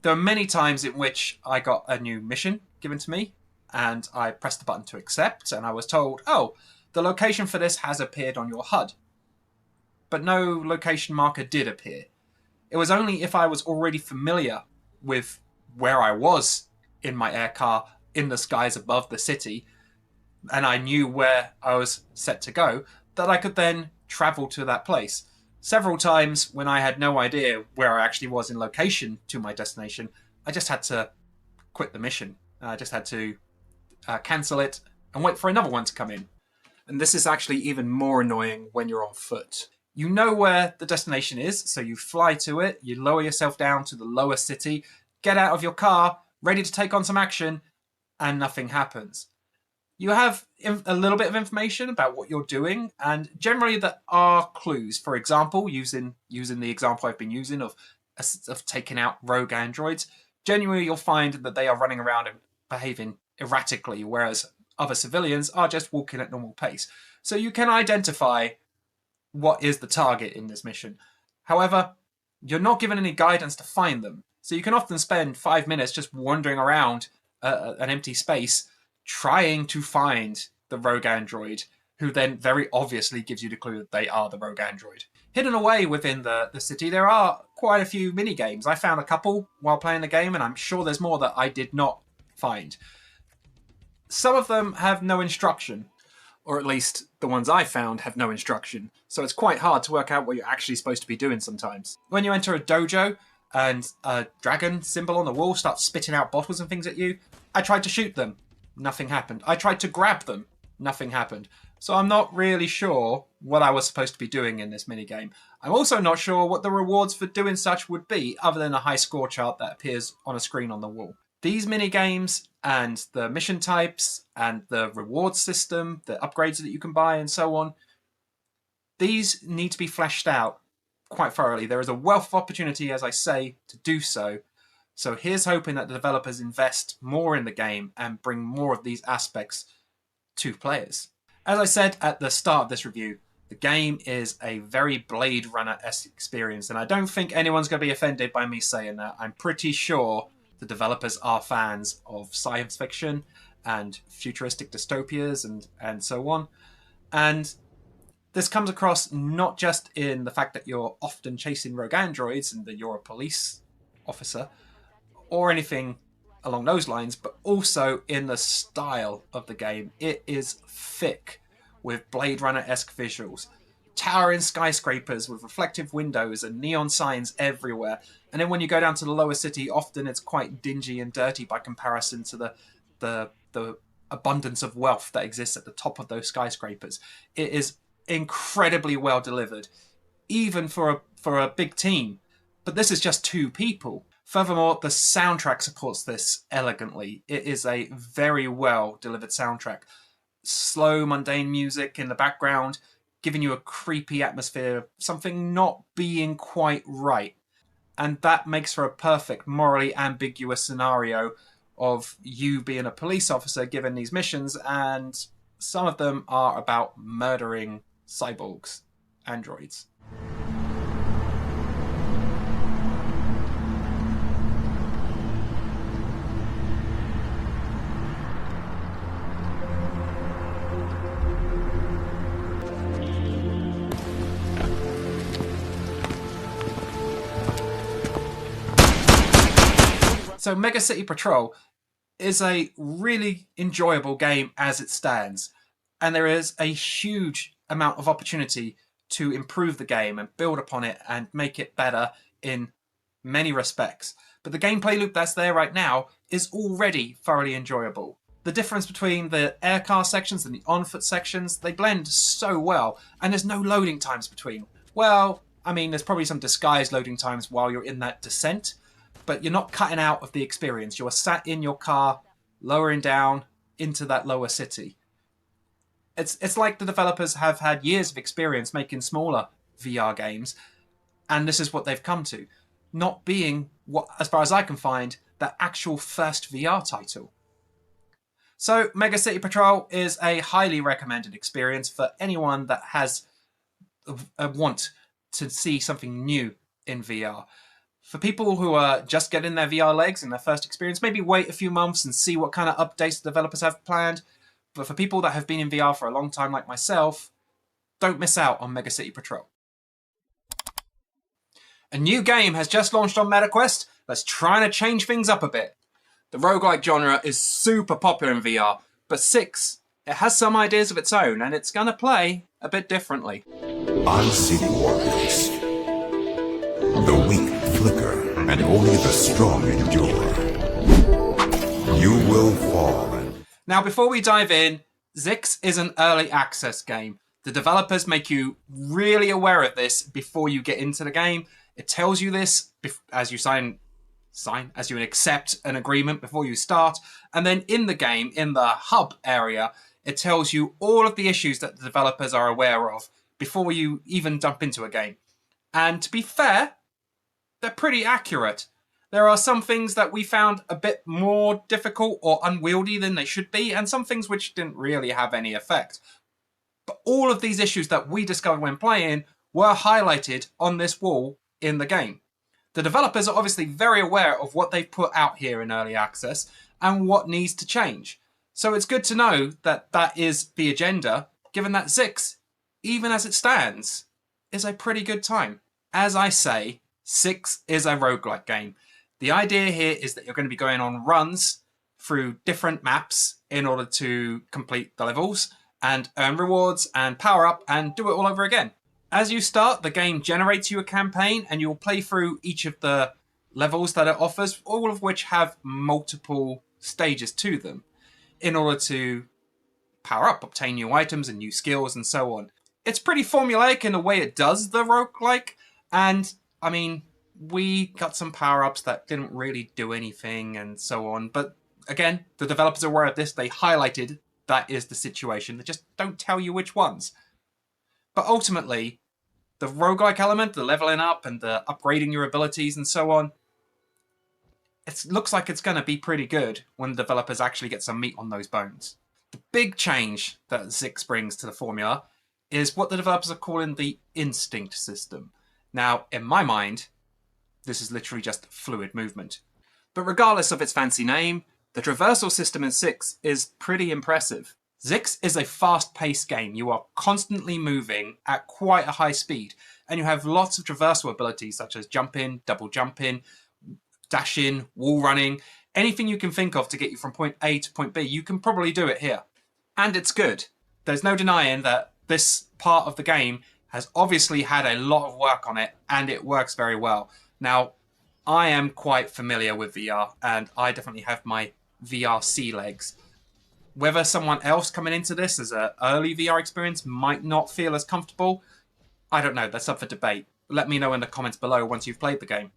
S1: there are many times in which I got a new mission given to me and I pressed the button to accept and I was told, oh, the location for this has appeared on your HUD. But no location marker did appear. It was only if I was already familiar with where I was in my air car in the skies above the city and I knew where I was set to go that I could then travel to that place. Several times when I had no idea where I actually was in location to my destination, I just had to quit the mission. I just had to cancel it and wait for another one to come in. And this is actually even more annoying when you're on foot. You know where the destination is, so you fly to it, you lower yourself down to the lower city, get out of your car, ready to take on some action, and nothing happens. You have a little bit of information about what you're doing, and generally there are clues. For example, using the example I've been using of taking out rogue androids, generally you'll find that they are running around and behaving erratically, whereas other civilians are just walking at normal pace. So you can identify what is the target in this mission. However, you're not given any guidance to find them. So you can often spend 5 minutes just wandering around an empty space trying to find the rogue android, who then very obviously gives you the clue that they are the rogue android. Hidden away within the city, there are quite a few mini-games. I found a couple while playing the game, and I'm sure there's more that I did not find. Some of them have no instruction, or at least the ones I found have no instruction, so it's quite hard to work out what you're actually supposed to be doing sometimes. When you enter a dojo and a dragon symbol on the wall starts spitting out bottles and things at you, I tried to shoot them. Nothing happened. I tried to grab them. Nothing happened. So I'm not really sure what I was supposed to be doing in this minigame. I'm also not sure what the rewards for doing such would be, other than a high score chart that appears on a screen on the wall. These minigames and the mission types and the reward system, the upgrades that you can buy and so on, these need to be fleshed out quite thoroughly. There is a wealth of opportunity, as I say, to do so. So here's hoping that the developers invest more in the game and bring more of these aspects to players. As I said at the start of this review, the game is a very Blade Runner-esque experience, and I don't think anyone's going to be offended by me saying that. I'm pretty sure the developers are fans of science fiction and futuristic dystopias and so on. And this comes across not just in the fact that you're often chasing rogue androids and that you're a police officer or anything along those lines, but also in the style of the game. It is thick with Blade Runner-esque visuals, towering skyscrapers with reflective windows and neon signs everywhere. And then when you go down to the lower city, often it's quite dingy and dirty by comparison to the abundance of wealth that exists at the top of those skyscrapers. It is incredibly well delivered, even for a big team. But this is just 2 people. Furthermore, the soundtrack supports this elegantly. It is a very well delivered soundtrack. Slow, mundane music in the background, giving you a creepy atmosphere, something not being quite right. And that makes for a perfect, morally ambiguous scenario of you being a police officer given these missions, and some of them are about murdering cyborgs, androids. So Metacity Patrol is a really enjoyable game as it stands, and there is a huge amount of opportunity to improve the game and build upon it and make it better in many respects. But the gameplay loop that's there right now is already thoroughly enjoyable. The difference between the air car sections and the on-foot sections, they blend so well, and there's no loading times between. Well, I mean, there's probably some disguised loading times while you're in that descent, but you're not cutting out of the experience. You're sat in your car, lowering down into that lower city. It's like the developers have had years of experience making smaller VR games, and this is what they've come to. Not being, what, as far as I can find, the actual first VR title. So Metacity Patrol is a highly recommended experience for anyone that has a want to see something new in VR. For people who are just getting their VR legs in their first experience, maybe wait a few months and see what kind of updates the developers have planned. But for people that have been in VR for a long time like myself, don't miss out on Metacity Patrol. A new game has just launched on MetaQuest that's trying to change things up a bit. The roguelike genre is super popular in VR, but 6, it has some ideas of its own, and it's going to play a bit differently.
S5: I see warriors. The weak flicker, and only the strong endure. You will fall.
S1: Now, before we dive in, Zix is an early access game. The developers make you really aware of this before you get into the game. It tells you this as you as you accept an agreement before you start. And then in the game, in the hub area, it tells you all of the issues that the developers are aware of before you even jump into a game. And to be fair, they're pretty accurate. There are some things that we found a bit more difficult or unwieldy than they should be, and some things which didn't really have any effect. But all of these issues that we discovered when playing were highlighted on this wall in the game. The developers are obviously very aware of what they've put out here in early access and what needs to change. So it's good to know that that is the agenda, given that Zix, even as it stands, is a pretty good time. As I say, 6 is a roguelike game. The idea here is that you're going to be going on runs through different maps in order to complete the levels and earn rewards and power up and do it all over again. As you start, the game generates you a campaign and you'll play through each of the levels that it offers, all of which have multiple stages to them, in order to power up, obtain new items and new skills and so on. It's pretty formulaic in the way it does the roguelike, and I mean, we got some power-ups that didn't really do anything and so on, but again, the developers are aware of this. They highlighted that is the situation. They just don't tell you which ones. But ultimately, the roguelike element, the leveling up and the upgrading your abilities and so on, it looks like it's going to be pretty good when the developers actually get some meat on those bones. The big change that Zix brings to the formula is what the developers are calling the instinct system. Now, in my mind, this is literally just fluid movement. But regardless of its fancy name, the traversal system in Zix is pretty impressive. Zix is a fast-paced game. You are constantly moving at quite a high speed, and you have lots of traversal abilities such as jump in, double jump in, dash in, wall running. Anything you can think of to get you from point A to point B, you can probably do it here. And it's good. There's no denying that this part of the game has obviously had a lot of work on it, and it works very well. Now, I am quite familiar with VR, and I definitely have my VR sea legs. Whether someone else coming into this as an early VR experience might not feel as comfortable, I don't know, that's up for debate. Let me know in the comments below once you've played the game.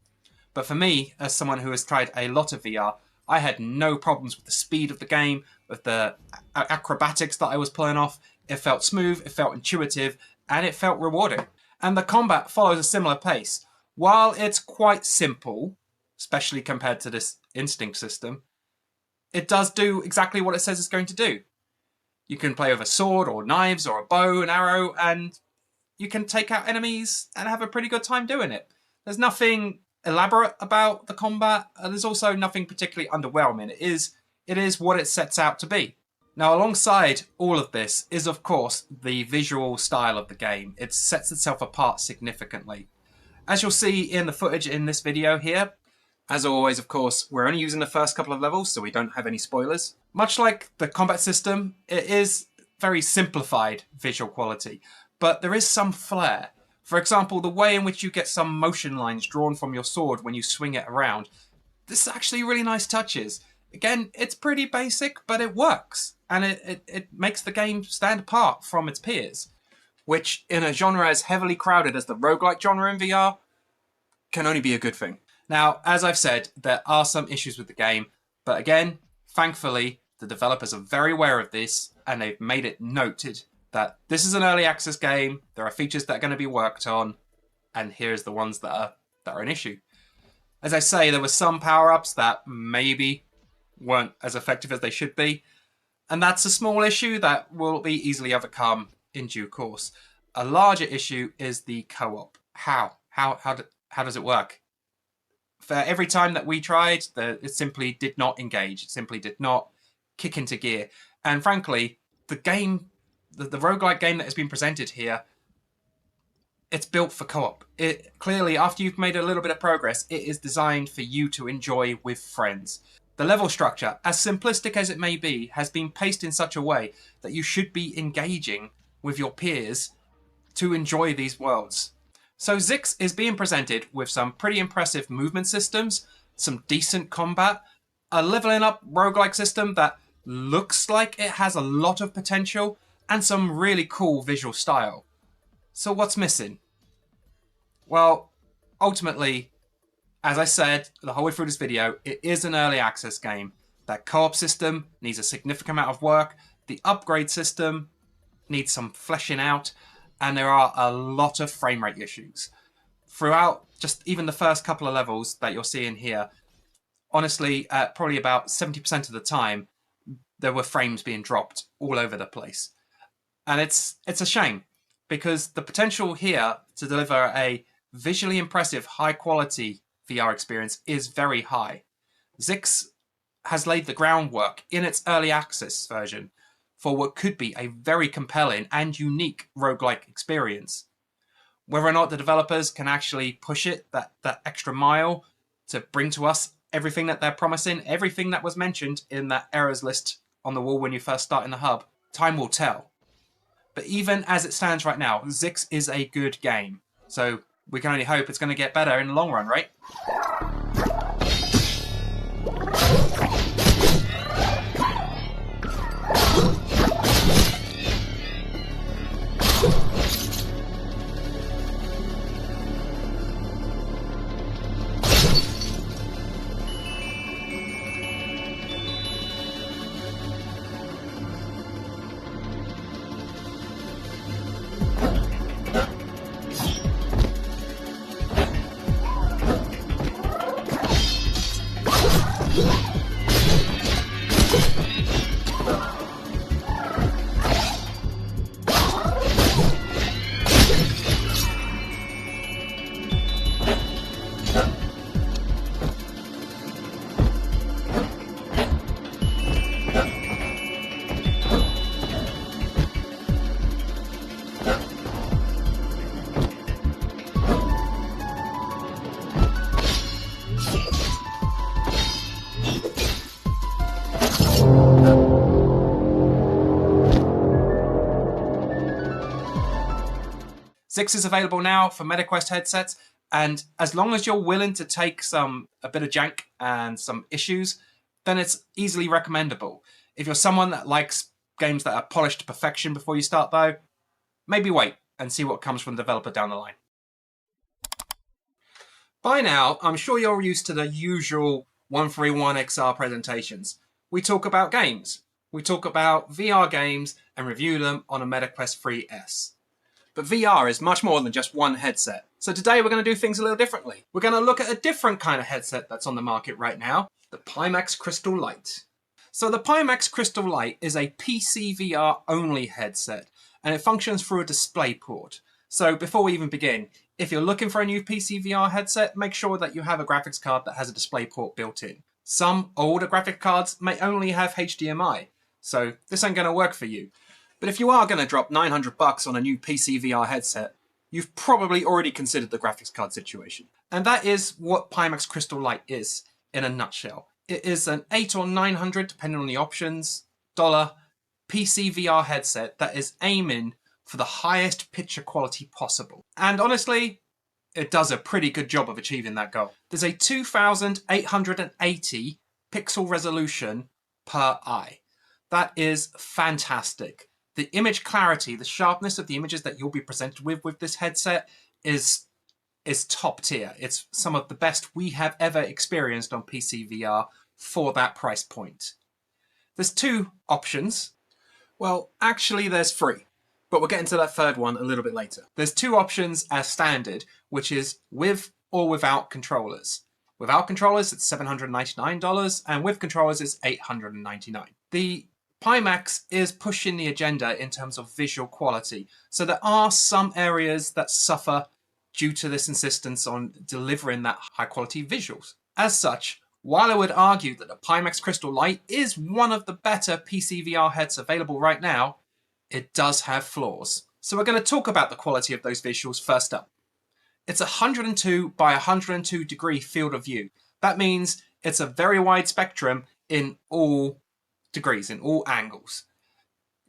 S1: But for me, as someone who has tried a lot of VR, I had no problems with the speed of the game, with the acrobatics that I was pulling off. It felt smooth, it felt intuitive, and it felt rewarding. And the combat follows a similar pace. While it's quite simple, especially compared to this instinct system, it does do exactly what it says it's going to do. You can play with a sword or knives or a bow and arrow, and you can take out enemies and have a pretty good time doing it. There's nothing elaborate about the combat, and there's also nothing particularly underwhelming. It is what it sets out to be. Now, alongside all of this is, of course, the visual style of the game. It sets itself apart significantly. As you'll see in the footage in this video here, as always, of course, we're only using the first couple of levels, so we don't have any spoilers. Much like the combat system, it is very simplified visual quality, but there is some flair. For example, the way in which you get some motion lines drawn from your sword when you swing it around. This is actually really nice touches. Again, it's pretty basic, but it works, and it makes the game stand apart from its peers, which in a genre as heavily crowded as the roguelike genre in VR can only be a good thing. Now, as I've said, there are some issues with the game, but again, thankfully, the developers are very aware of this, and they've made it noted that this is an early access game, there are features that are going to be worked on, and here's the ones that are an issue. As I say, there were some power-ups that maybe weren't as effective as they should be, and that's a small issue that will be easily overcome in due course. A larger issue is the co-op. How does it work? For every time that we tried, it simply did not engage. It simply did not kick into gear. And frankly, the game, the roguelike game that has been presented here, it's built for co-op. It clearly, after you've made a little bit of progress, it is designed for you to enjoy with friends. The level structure, as simplistic as it may be, has been paced in such a way that you should be engaging with your peers to enjoy these worlds. So Zix is being presented with some pretty impressive movement systems, some decent combat, a leveling up roguelike system that looks like it has a lot of potential, and some really cool visual style. So what's missing? Well, ultimately, as I said the whole way through this video, it is an early access game. That co-op system needs a significant amount of work, the upgrade system needs some fleshing out, and there are a lot of frame rate issues. Throughout just even the first couple of levels that you're seeing here, honestly, probably about 70% of the time, there were frames being dropped all over the place. And it's a shame, because the potential here to deliver a visually impressive, high-quality VR experience is very high. Zix has laid the groundwork in its early access version for what could be a very compelling and unique roguelike experience. Whether or not the developers can actually push it that extra mile to bring to us everything that they're promising, everything that was mentioned in that errors list on the wall when you first start in the hub, time will tell. But even as it stands right now, Zix is a good game. So we can only hope it's going to get better in the long run, right? 6 is available now for MetaQuest headsets, and as long as you're willing to take a bit of jank and some issues, then it's easily recommendable. If you're someone that likes games that are polished to perfection before you start though, maybe wait and see what comes from the developer down the line. By now, I'm sure you're used to the usual 131XR presentations. We talk about games. We talk about VR games and review them on a MetaQuest 3S. But VR is much more than just one headset. So today we're going to do things a little differently. We're going to look at a different kind of headset that's on the market right now, the Pimax Crystal Lite. So the Pimax Crystal Lite is a PC VR only headset, and it functions through a DisplayPort. So before we even begin, if you're looking for a new PC VR headset, make sure that you have a graphics card that has a DisplayPort built in. Some older graphic cards may only have HDMI, so this ain't going to work for you. But if you are going to drop $900 on a new PC VR headset, you've probably already considered the graphics card situation. And that is what Pimax Crystal Lite is in a nutshell. It is an $800 or $900, depending on the options, PC VR headset that is aiming for the highest picture quality possible. And honestly, it does a pretty good job of achieving that goal. There's a 2880 pixel resolution per eye. That is fantastic. The image clarity, the sharpness of the images that you'll be presented with this headset is top tier. It's some of the best we have ever experienced on PC VR for that price point. There's 2 options. Well, actually there's 3. But we'll get into that third one a little bit later. There's 2 options as standard, which is with or without controllers. Without controllers, it's $799, and with controllers, it's $899. The Pimax is pushing the agenda in terms of visual quality. So there are some areas that suffer due to this insistence on delivering that high quality visuals. As such, while I would argue that the Pimax Crystal Lite is one of the better PC VR heads available right now, it does have flaws. So we're going to talk about the quality of those visuals first up. It's a 102 by 102 degree field of view. That means it's a very wide spectrum in all degrees, in all angles.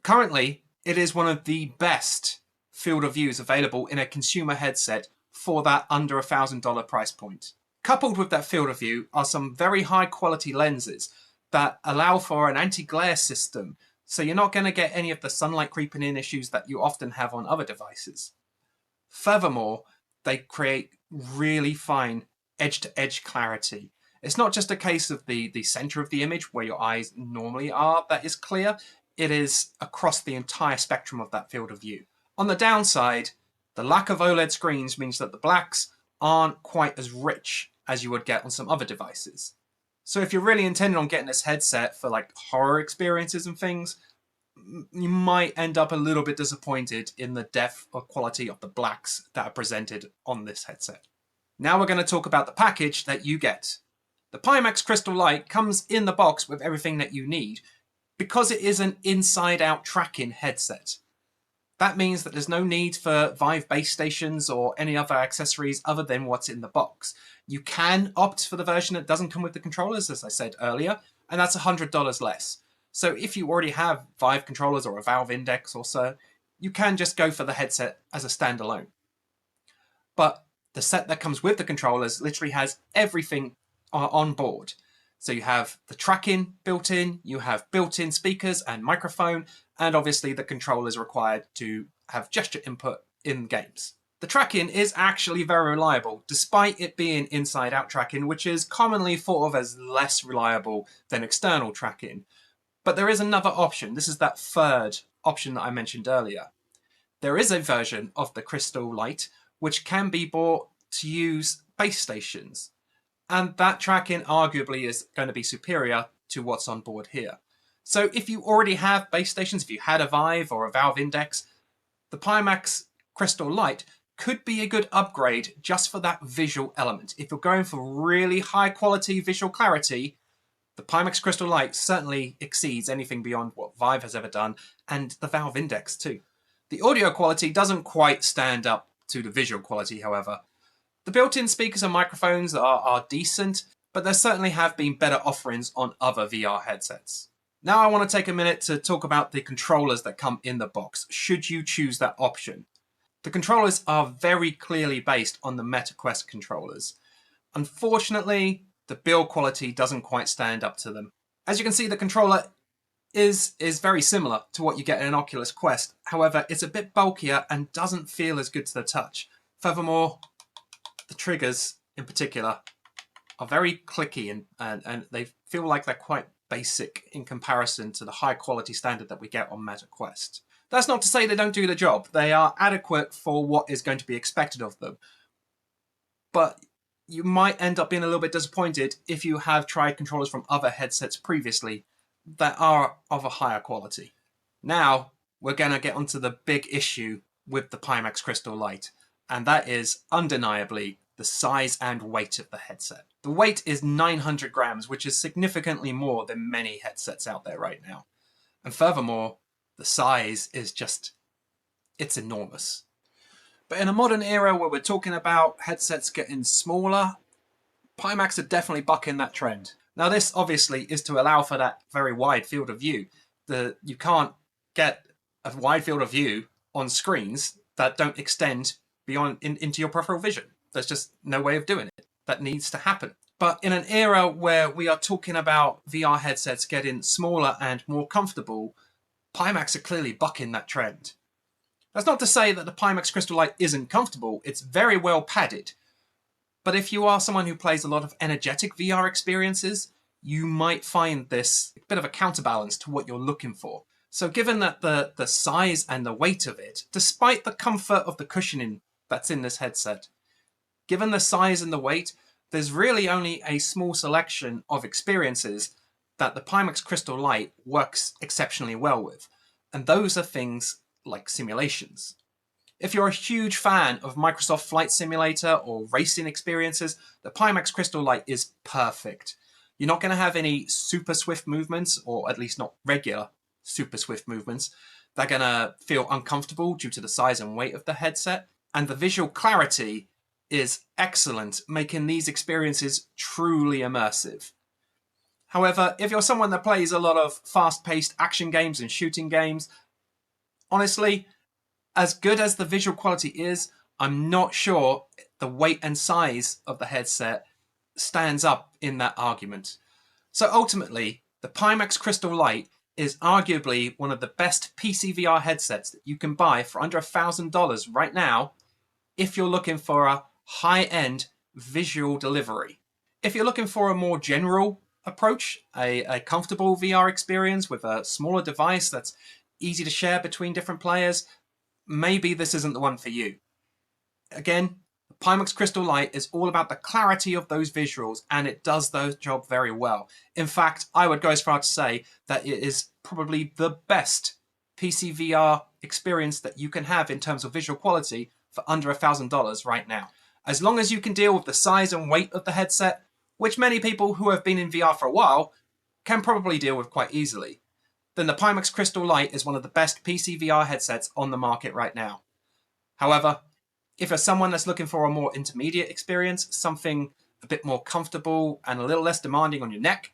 S1: Currently, it is one of the best field of views available in a consumer headset for that under $1,000 price point. Coupled with that field of view are some very high quality lenses that allow for an anti-glare system, so you're not going to get any of the sunlight creeping in issues that you often have on other devices. Furthermore, they create really fine edge-to-edge clarity. It's not just a case of the center of the image where your eyes normally are that is clear, it is across the entire spectrum of that field of view. On the downside, the lack of OLED screens means that the blacks aren't quite as rich as you would get on some other devices. So if you're really intending on getting this headset for like horror experiences and things, you might end up a little bit disappointed in the depth or quality of the blacks that are presented on this headset. Now we're going to talk about the package that you get. The Pimax Crystal Lite comes in the box with everything that you need because it is an inside-out tracking headset. That means that there's no need for Vive base stations or any other accessories other than what's in the box. You can opt for the version that doesn't come with the controllers, as I said earlier, and that's $100 less. So if you already have Vive controllers or a Valve Index or so, you can just go for the headset as a standalone. But the set that comes with the controllers literally has everything on board. So you have the tracking built in, you have built-in speakers and microphone, and obviously the controllers required to have gesture input in games. The tracking is actually very reliable, despite it being inside-out tracking, which is commonly thought of as less reliable than external tracking. But there is another option. This is that third option that I mentioned earlier. There is a version of the Crystal Lite which can be bought to use base stations. And that tracking arguably is going to be superior to what's on board here. So if you already have base stations, if you had a Vive or a Valve Index, the Pimax Crystal Lite could be a good upgrade just for that visual element. If you're going for really high quality visual clarity, the Pimax Crystal Lite certainly exceeds anything beyond what Vive has ever done, and the Valve Index too. The audio quality doesn't quite stand up to the visual quality, however. The built-in speakers and microphones are decent, but there certainly have been better offerings on other VR headsets. Now I want to take a minute to talk about the controllers that come in the box, should you choose that option. The controllers are very clearly based on the MetaQuest controllers. Unfortunately, the build quality doesn't quite stand up to them. As you can see, the controller is very similar to what you get in an Oculus Quest. However, it's a bit bulkier and doesn't feel as good to the touch. Furthermore, the triggers in particular are very clicky and they feel like they're quite basic in comparison to the high quality standard that we get on MetaQuest. That's not to say they don't do the job. They are adequate for what is going to be expected of them. But you might end up being a little bit disappointed if you have tried controllers from other headsets previously that are of a higher quality. Now, we're going to get onto the big issue with the Pimax Crystal Lite, and that is undeniably the size and weight of the headset. The weight is 900 grams, which is significantly more than many headsets out there right now. And furthermore, the size is just, it's enormous. But in a modern era where we're talking about headsets getting smaller, Pimax are definitely bucking that trend. Now this obviously is to allow for that very wide field of view. You can't get a wide field of view on screens that don't extend beyond into your peripheral vision. There's just no way of doing it. That needs to happen. But in an era where we are talking about VR headsets getting smaller and more comfortable, Pimax are clearly bucking that trend. That's not to say that the Pimax Crystal Lite isn't comfortable. It's very well padded. But if you are someone who plays a lot of energetic VR experiences, you might find this a bit of a counterbalance to what you're looking for. So given that the size and the weight of it, despite the comfort of the cushioning that's in this headset, given the size and the weight, there's really only a small selection of experiences that the Pimax Crystal Lite works exceptionally well with. And those are things like simulations. If you're a huge fan of Microsoft Flight Simulator or racing experiences, the Pimax Crystal Lite is perfect. You're not going to have any super swift movements, or at least not regular super swift movements. They're going to feel uncomfortable due to the size and weight of the headset. And the visual clarity is excellent, making these experiences truly immersive. However, if you're someone that plays a lot of fast-paced action games and shooting games, honestly, as good as the visual quality is, I'm not sure the weight and size of the headset stands up in that argument. So ultimately, the Pimax Crystal Lite is arguably one of the best PC VR headsets that you can buy for under $1,000 right now if you're looking for a high-end visual delivery. If you're looking for a more general approach, a comfortable VR experience with a smaller device that's easy to share between different players, maybe this isn't the one for you. Again, the Pimax Crystal Lite is all about the clarity of those visuals, and it does the job very well. In fact, I would go as far to say that it is probably the best PC VR experience that you can have in terms of visual quality for under $1,000 right now. As long as you can deal with the size and weight of the headset, which many people who have been in VR for a while can probably deal with quite easily, then the Pimax Crystal Lite is one of the best PC VR headsets on the market right now. However, if you're someone that's looking for a more intermediate experience, something a bit more comfortable and a little less demanding on your neck,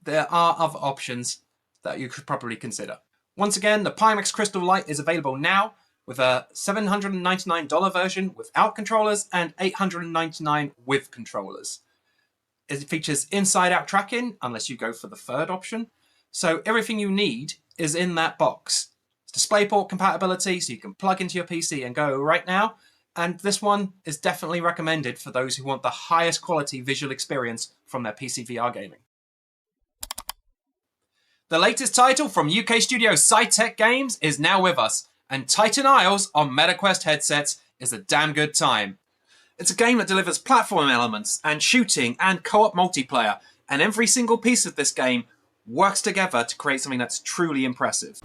S1: there are other options that you could probably consider. Once again, the Pimax Crystal Lite is available now with a $799 version without controllers and $899 with controllers. It features inside-out tracking, unless you go for the third option. So everything you need is in that box. It's DisplayPort compatibility, so you can plug into your PC and go right now. And this one is definitely recommended for those who want the highest quality visual experience from their PC VR gaming. The latest title from UK studio SciTech Games is now with us, and Titan Isles on MetaQuest headsets is a damn good time. It's a game that delivers platform elements and shooting and co-op multiplayer, and every single piece of this game works together to create something that's truly impressive.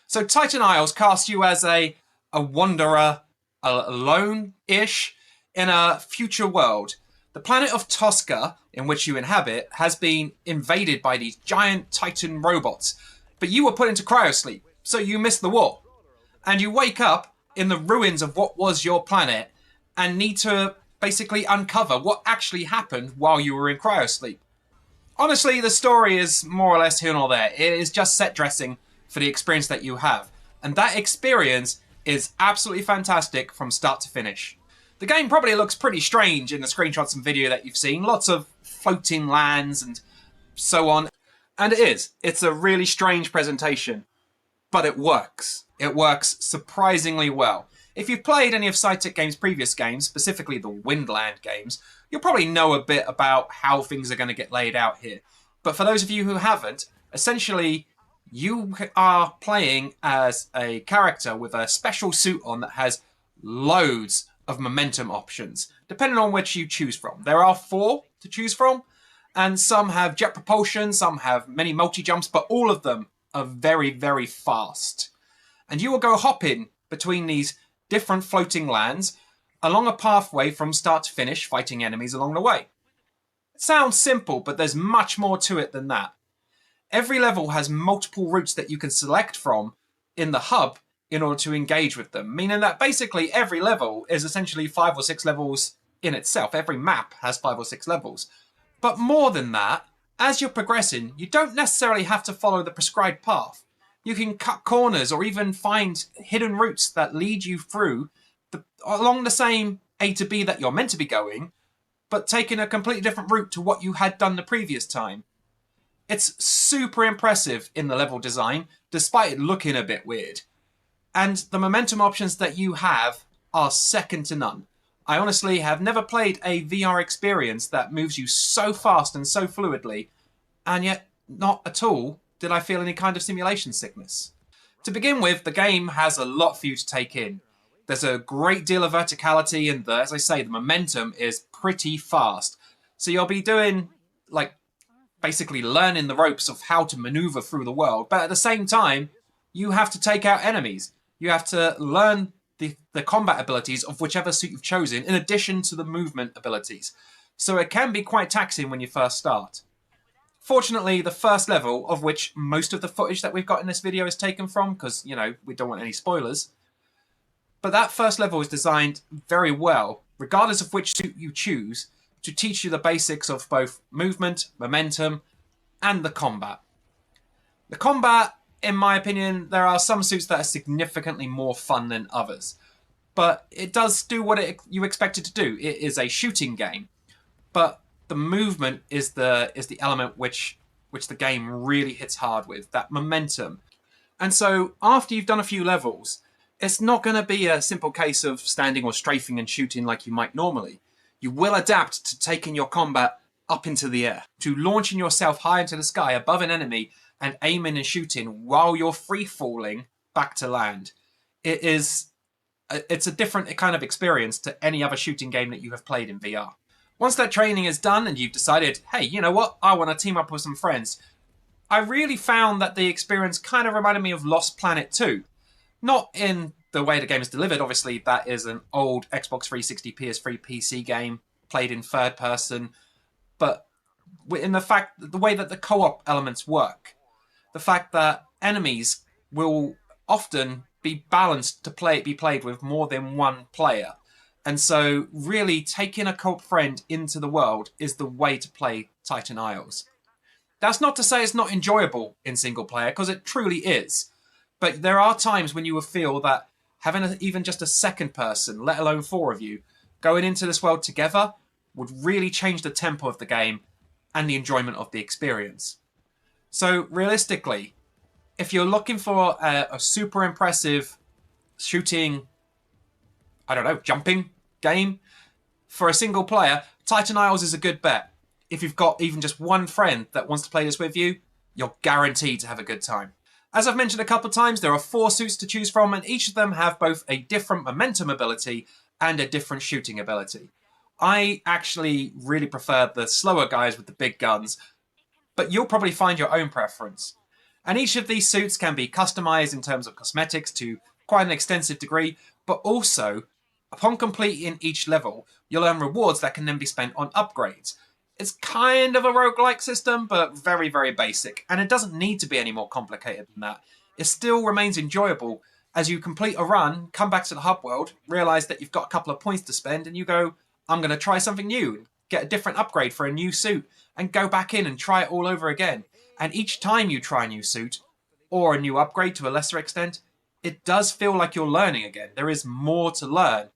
S1: So Titan Isles casts you as a wanderer, alone-ish, in a future world. The planet of Tosca, in which you inhabit, has been invaded by these giant Titan robots, but you were put into cryosleep, so you missed the war. And you wake up in the ruins of what was your planet and need to basically uncover what actually happened while you were in cryosleep. Honestly, the story is more or less here nor there. It is just set dressing for the experience that you have. And that experience is absolutely fantastic from start to finish. The game probably looks pretty strange in the screenshots and video that you've seen. Lots of floating lands and so on. And it is. It's a really strange presentation. But it works. It works surprisingly well. If you've played any of Cytic Games' previous games, specifically the Windland games, you'll probably know a bit about how things are going to get laid out here. But for those of you who haven't, essentially, you are playing as a character with a special suit on that has loads of momentum options, depending on which you choose from. There are 4 to choose from, and some have jet propulsion, some have many multi-jumps, but all of them are very, very fast. And you will go hopping between these different floating lands along a pathway from start to finish, fighting enemies along the way. It sounds simple, but there's much more to it than that. Every level has multiple routes that you can select from in the hub in order to engage with them, meaning that basically every level is essentially 5 or 6 levels in itself. Every map has 5 or 6 levels. But more than that, as you're progressing, you don't necessarily have to follow the prescribed path. You can cut corners or even find hidden routes that lead you through along the same A to B that you're meant to be going, but taking a completely different route to what you had done the previous time. It's super impressive in the level design, despite it looking a bit weird. And the momentum options that you have are second to none. I honestly have never played a VR experience that moves you so fast and so fluidly, and yet not at all did I feel any kind of simulation sickness. To begin with, the game has a lot for you to take in. There's a great deal of verticality, and as I say, the momentum is pretty fast. So you'll be doing, basically learning the ropes of how to maneuver through the world, but at the same time, you have to take out enemies. You have to learn the combat abilities of whichever suit you've chosen, in addition to the movement abilities. So it can be quite taxing when you first start. Fortunately, the first level, of which most of the footage that we've got in this video is taken from, because, we don't want any spoilers, but that first level is designed very well, regardless of which suit you choose, to teach you the basics of both movement, momentum, and the combat. The combat, in my opinion, there are some suits that are significantly more fun than others, but it does do what you expect it to do. It is a shooting game, but the movement is the element which the game really hits hard with, that momentum. And so after you've done a few levels, it's not going to be a simple case of standing or strafing and shooting like you might normally. You will adapt to taking your combat up into the air, to launching yourself high into the sky above an enemy and aiming and shooting while you're free-falling back to land. It's a different kind of experience to any other shooting game that you have played in VR. Once that training is done and you've decided, hey, you know what, I want to team up with some friends, I really found that the experience kind of reminded me of Lost Planet 2. Not in the way the game is delivered, obviously that is an old Xbox 360 PS3 PC game, played in third person, but in the way that the co-op elements work. The fact that enemies will often be balanced to be played with more than one player. And so really taking a co-op friend into the world is the way to play Titan Isles. That's not to say it's not enjoyable in single player, because it truly is. But there are times when you will feel that having even just a second person, let alone 4 of you, going into this world together would really change the tempo of the game and the enjoyment of the experience. So realistically, if you're looking for a super impressive shooting, jumping game for a single player, Titan Isles is a good bet. If you've got even just one friend that wants to play this with you, you're guaranteed to have a good time. As I've mentioned a couple of times, there are 4 suits to choose from, and each of them have both a different momentum ability and a different shooting ability. I actually really prefer the slower guys with the big guns, but you'll probably find your own preference. And each of these suits can be customized in terms of cosmetics to quite an extensive degree, but also, upon completing each level, you'll earn rewards that can then be spent on upgrades. It's kind of a roguelike system, but very, very basic. And it doesn't need to be any more complicated than that. It still remains enjoyable as you complete a run, come back to the hub world, realise that you've got a couple of points to spend, and you go, I'm going to try something new, get a different upgrade for a new suit, and go back in and try it all over again. And each time you try a new suit, or a new upgrade to a lesser extent, it does feel like you're learning again. There is more to learn.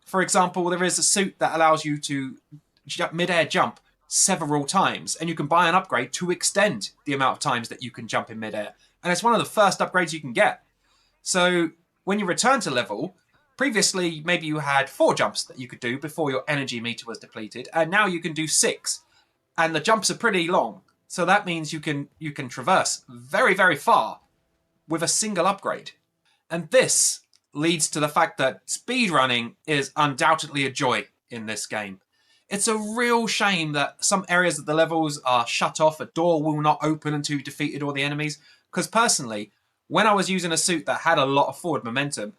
S1: For example, there is a suit that allows you to mid-air jump several times, and you can buy an upgrade to extend the amount of times that you can jump in mid-air. And it's one of the first upgrades you can get. So when you return to level, previously maybe you had 4 jumps that you could do before your energy meter was depleted, and now you can do 6. And the jumps are pretty long. So that means you can traverse very, very far with a single upgrade. And this leads to the fact that speedrunning is undoubtedly a joy in this game. It's a real shame that some areas of the levels are shut off, a door will not open until you've defeated all the enemies, because personally, when I was using a suit that had a lot of forward momentum,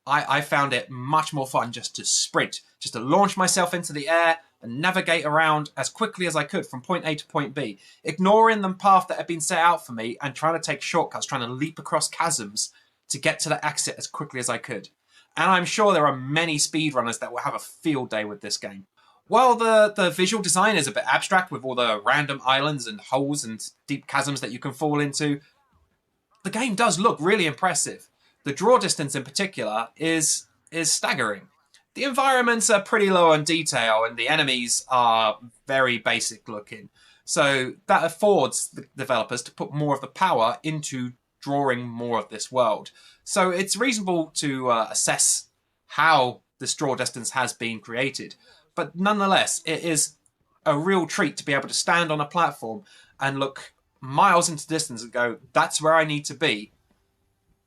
S1: I found it much more fun just to sprint, just to launch myself into the air and navigate around as quickly as I could from point A to point B, ignoring the path that had been set out for me and trying to take shortcuts, trying to leap across chasms to get to the exit as quickly as I could. And I'm sure there are many speedrunners that will have a field day with this game. While the visual design is a bit abstract with all the random islands and holes and deep chasms that you can fall into, the game does look really impressive. The draw distance in particular is staggering. The environments are pretty low on detail and the enemies are very basic looking. So that affords the developers to put more of the power into drawing more of this world. So it's reasonable to assess how this draw distance has been created. But nonetheless, it is a real treat to be able to stand on a platform and look miles into distance and go, that's where I need to be.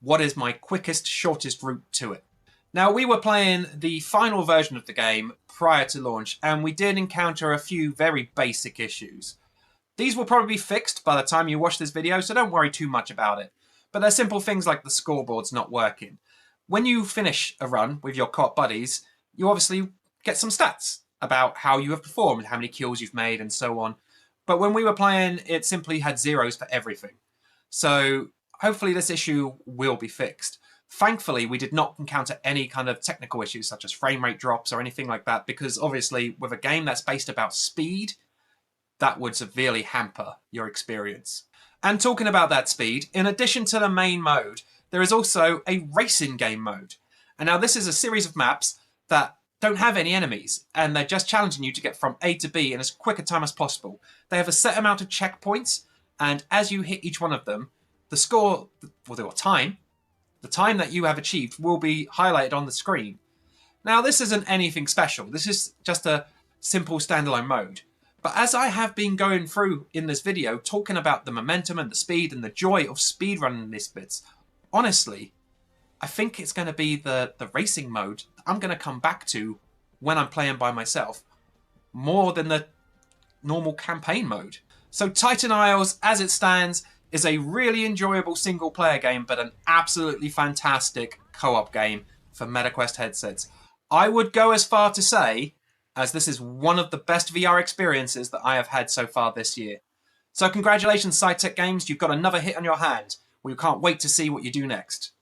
S1: What is my quickest, shortest route to it? Now, we were playing the final version of the game prior to launch, and we did encounter a few very basic issues. These will probably be fixed by the time you watch this video, so don't worry too much about it. But they're simple things like the scoreboard's not working. When you finish a run with your co-op buddies, you obviously get some stats about how you have performed, how many kills you've made, and so on. But when we were playing, it simply had zeros for everything. So hopefully this issue will be fixed. Thankfully, we did not encounter any kind of technical issues such as frame rate drops or anything like that, because obviously with a game that's based about speed, that would severely hamper your experience. And talking about that speed, in addition to the main mode, there is also a racing game mode. And now this is a series of maps that don't have any enemies, and they're just challenging you to get from A to B in as quick a time as possible. They have a set amount of checkpoints, and as you hit each one of them, the score, or the time that you have achieved will be highlighted on the screen. Now, this isn't anything special. This is just a simple standalone mode. But as I have been going through in this video, talking about the momentum and the speed and the joy of speedrunning these bits, honestly, I think it's going to be the racing mode that I'm going to come back to when I'm playing by myself, more than the normal campaign mode. So Titan Isles, as it stands, is a really enjoyable single-player game, but an absolutely fantastic co-op game for MetaQuest headsets. I would go as far to say, as this is one of the best VR experiences that I have had so far this year. So congratulations, SciTech Games, you've got another hit on your hand. We can't wait to see what you do next.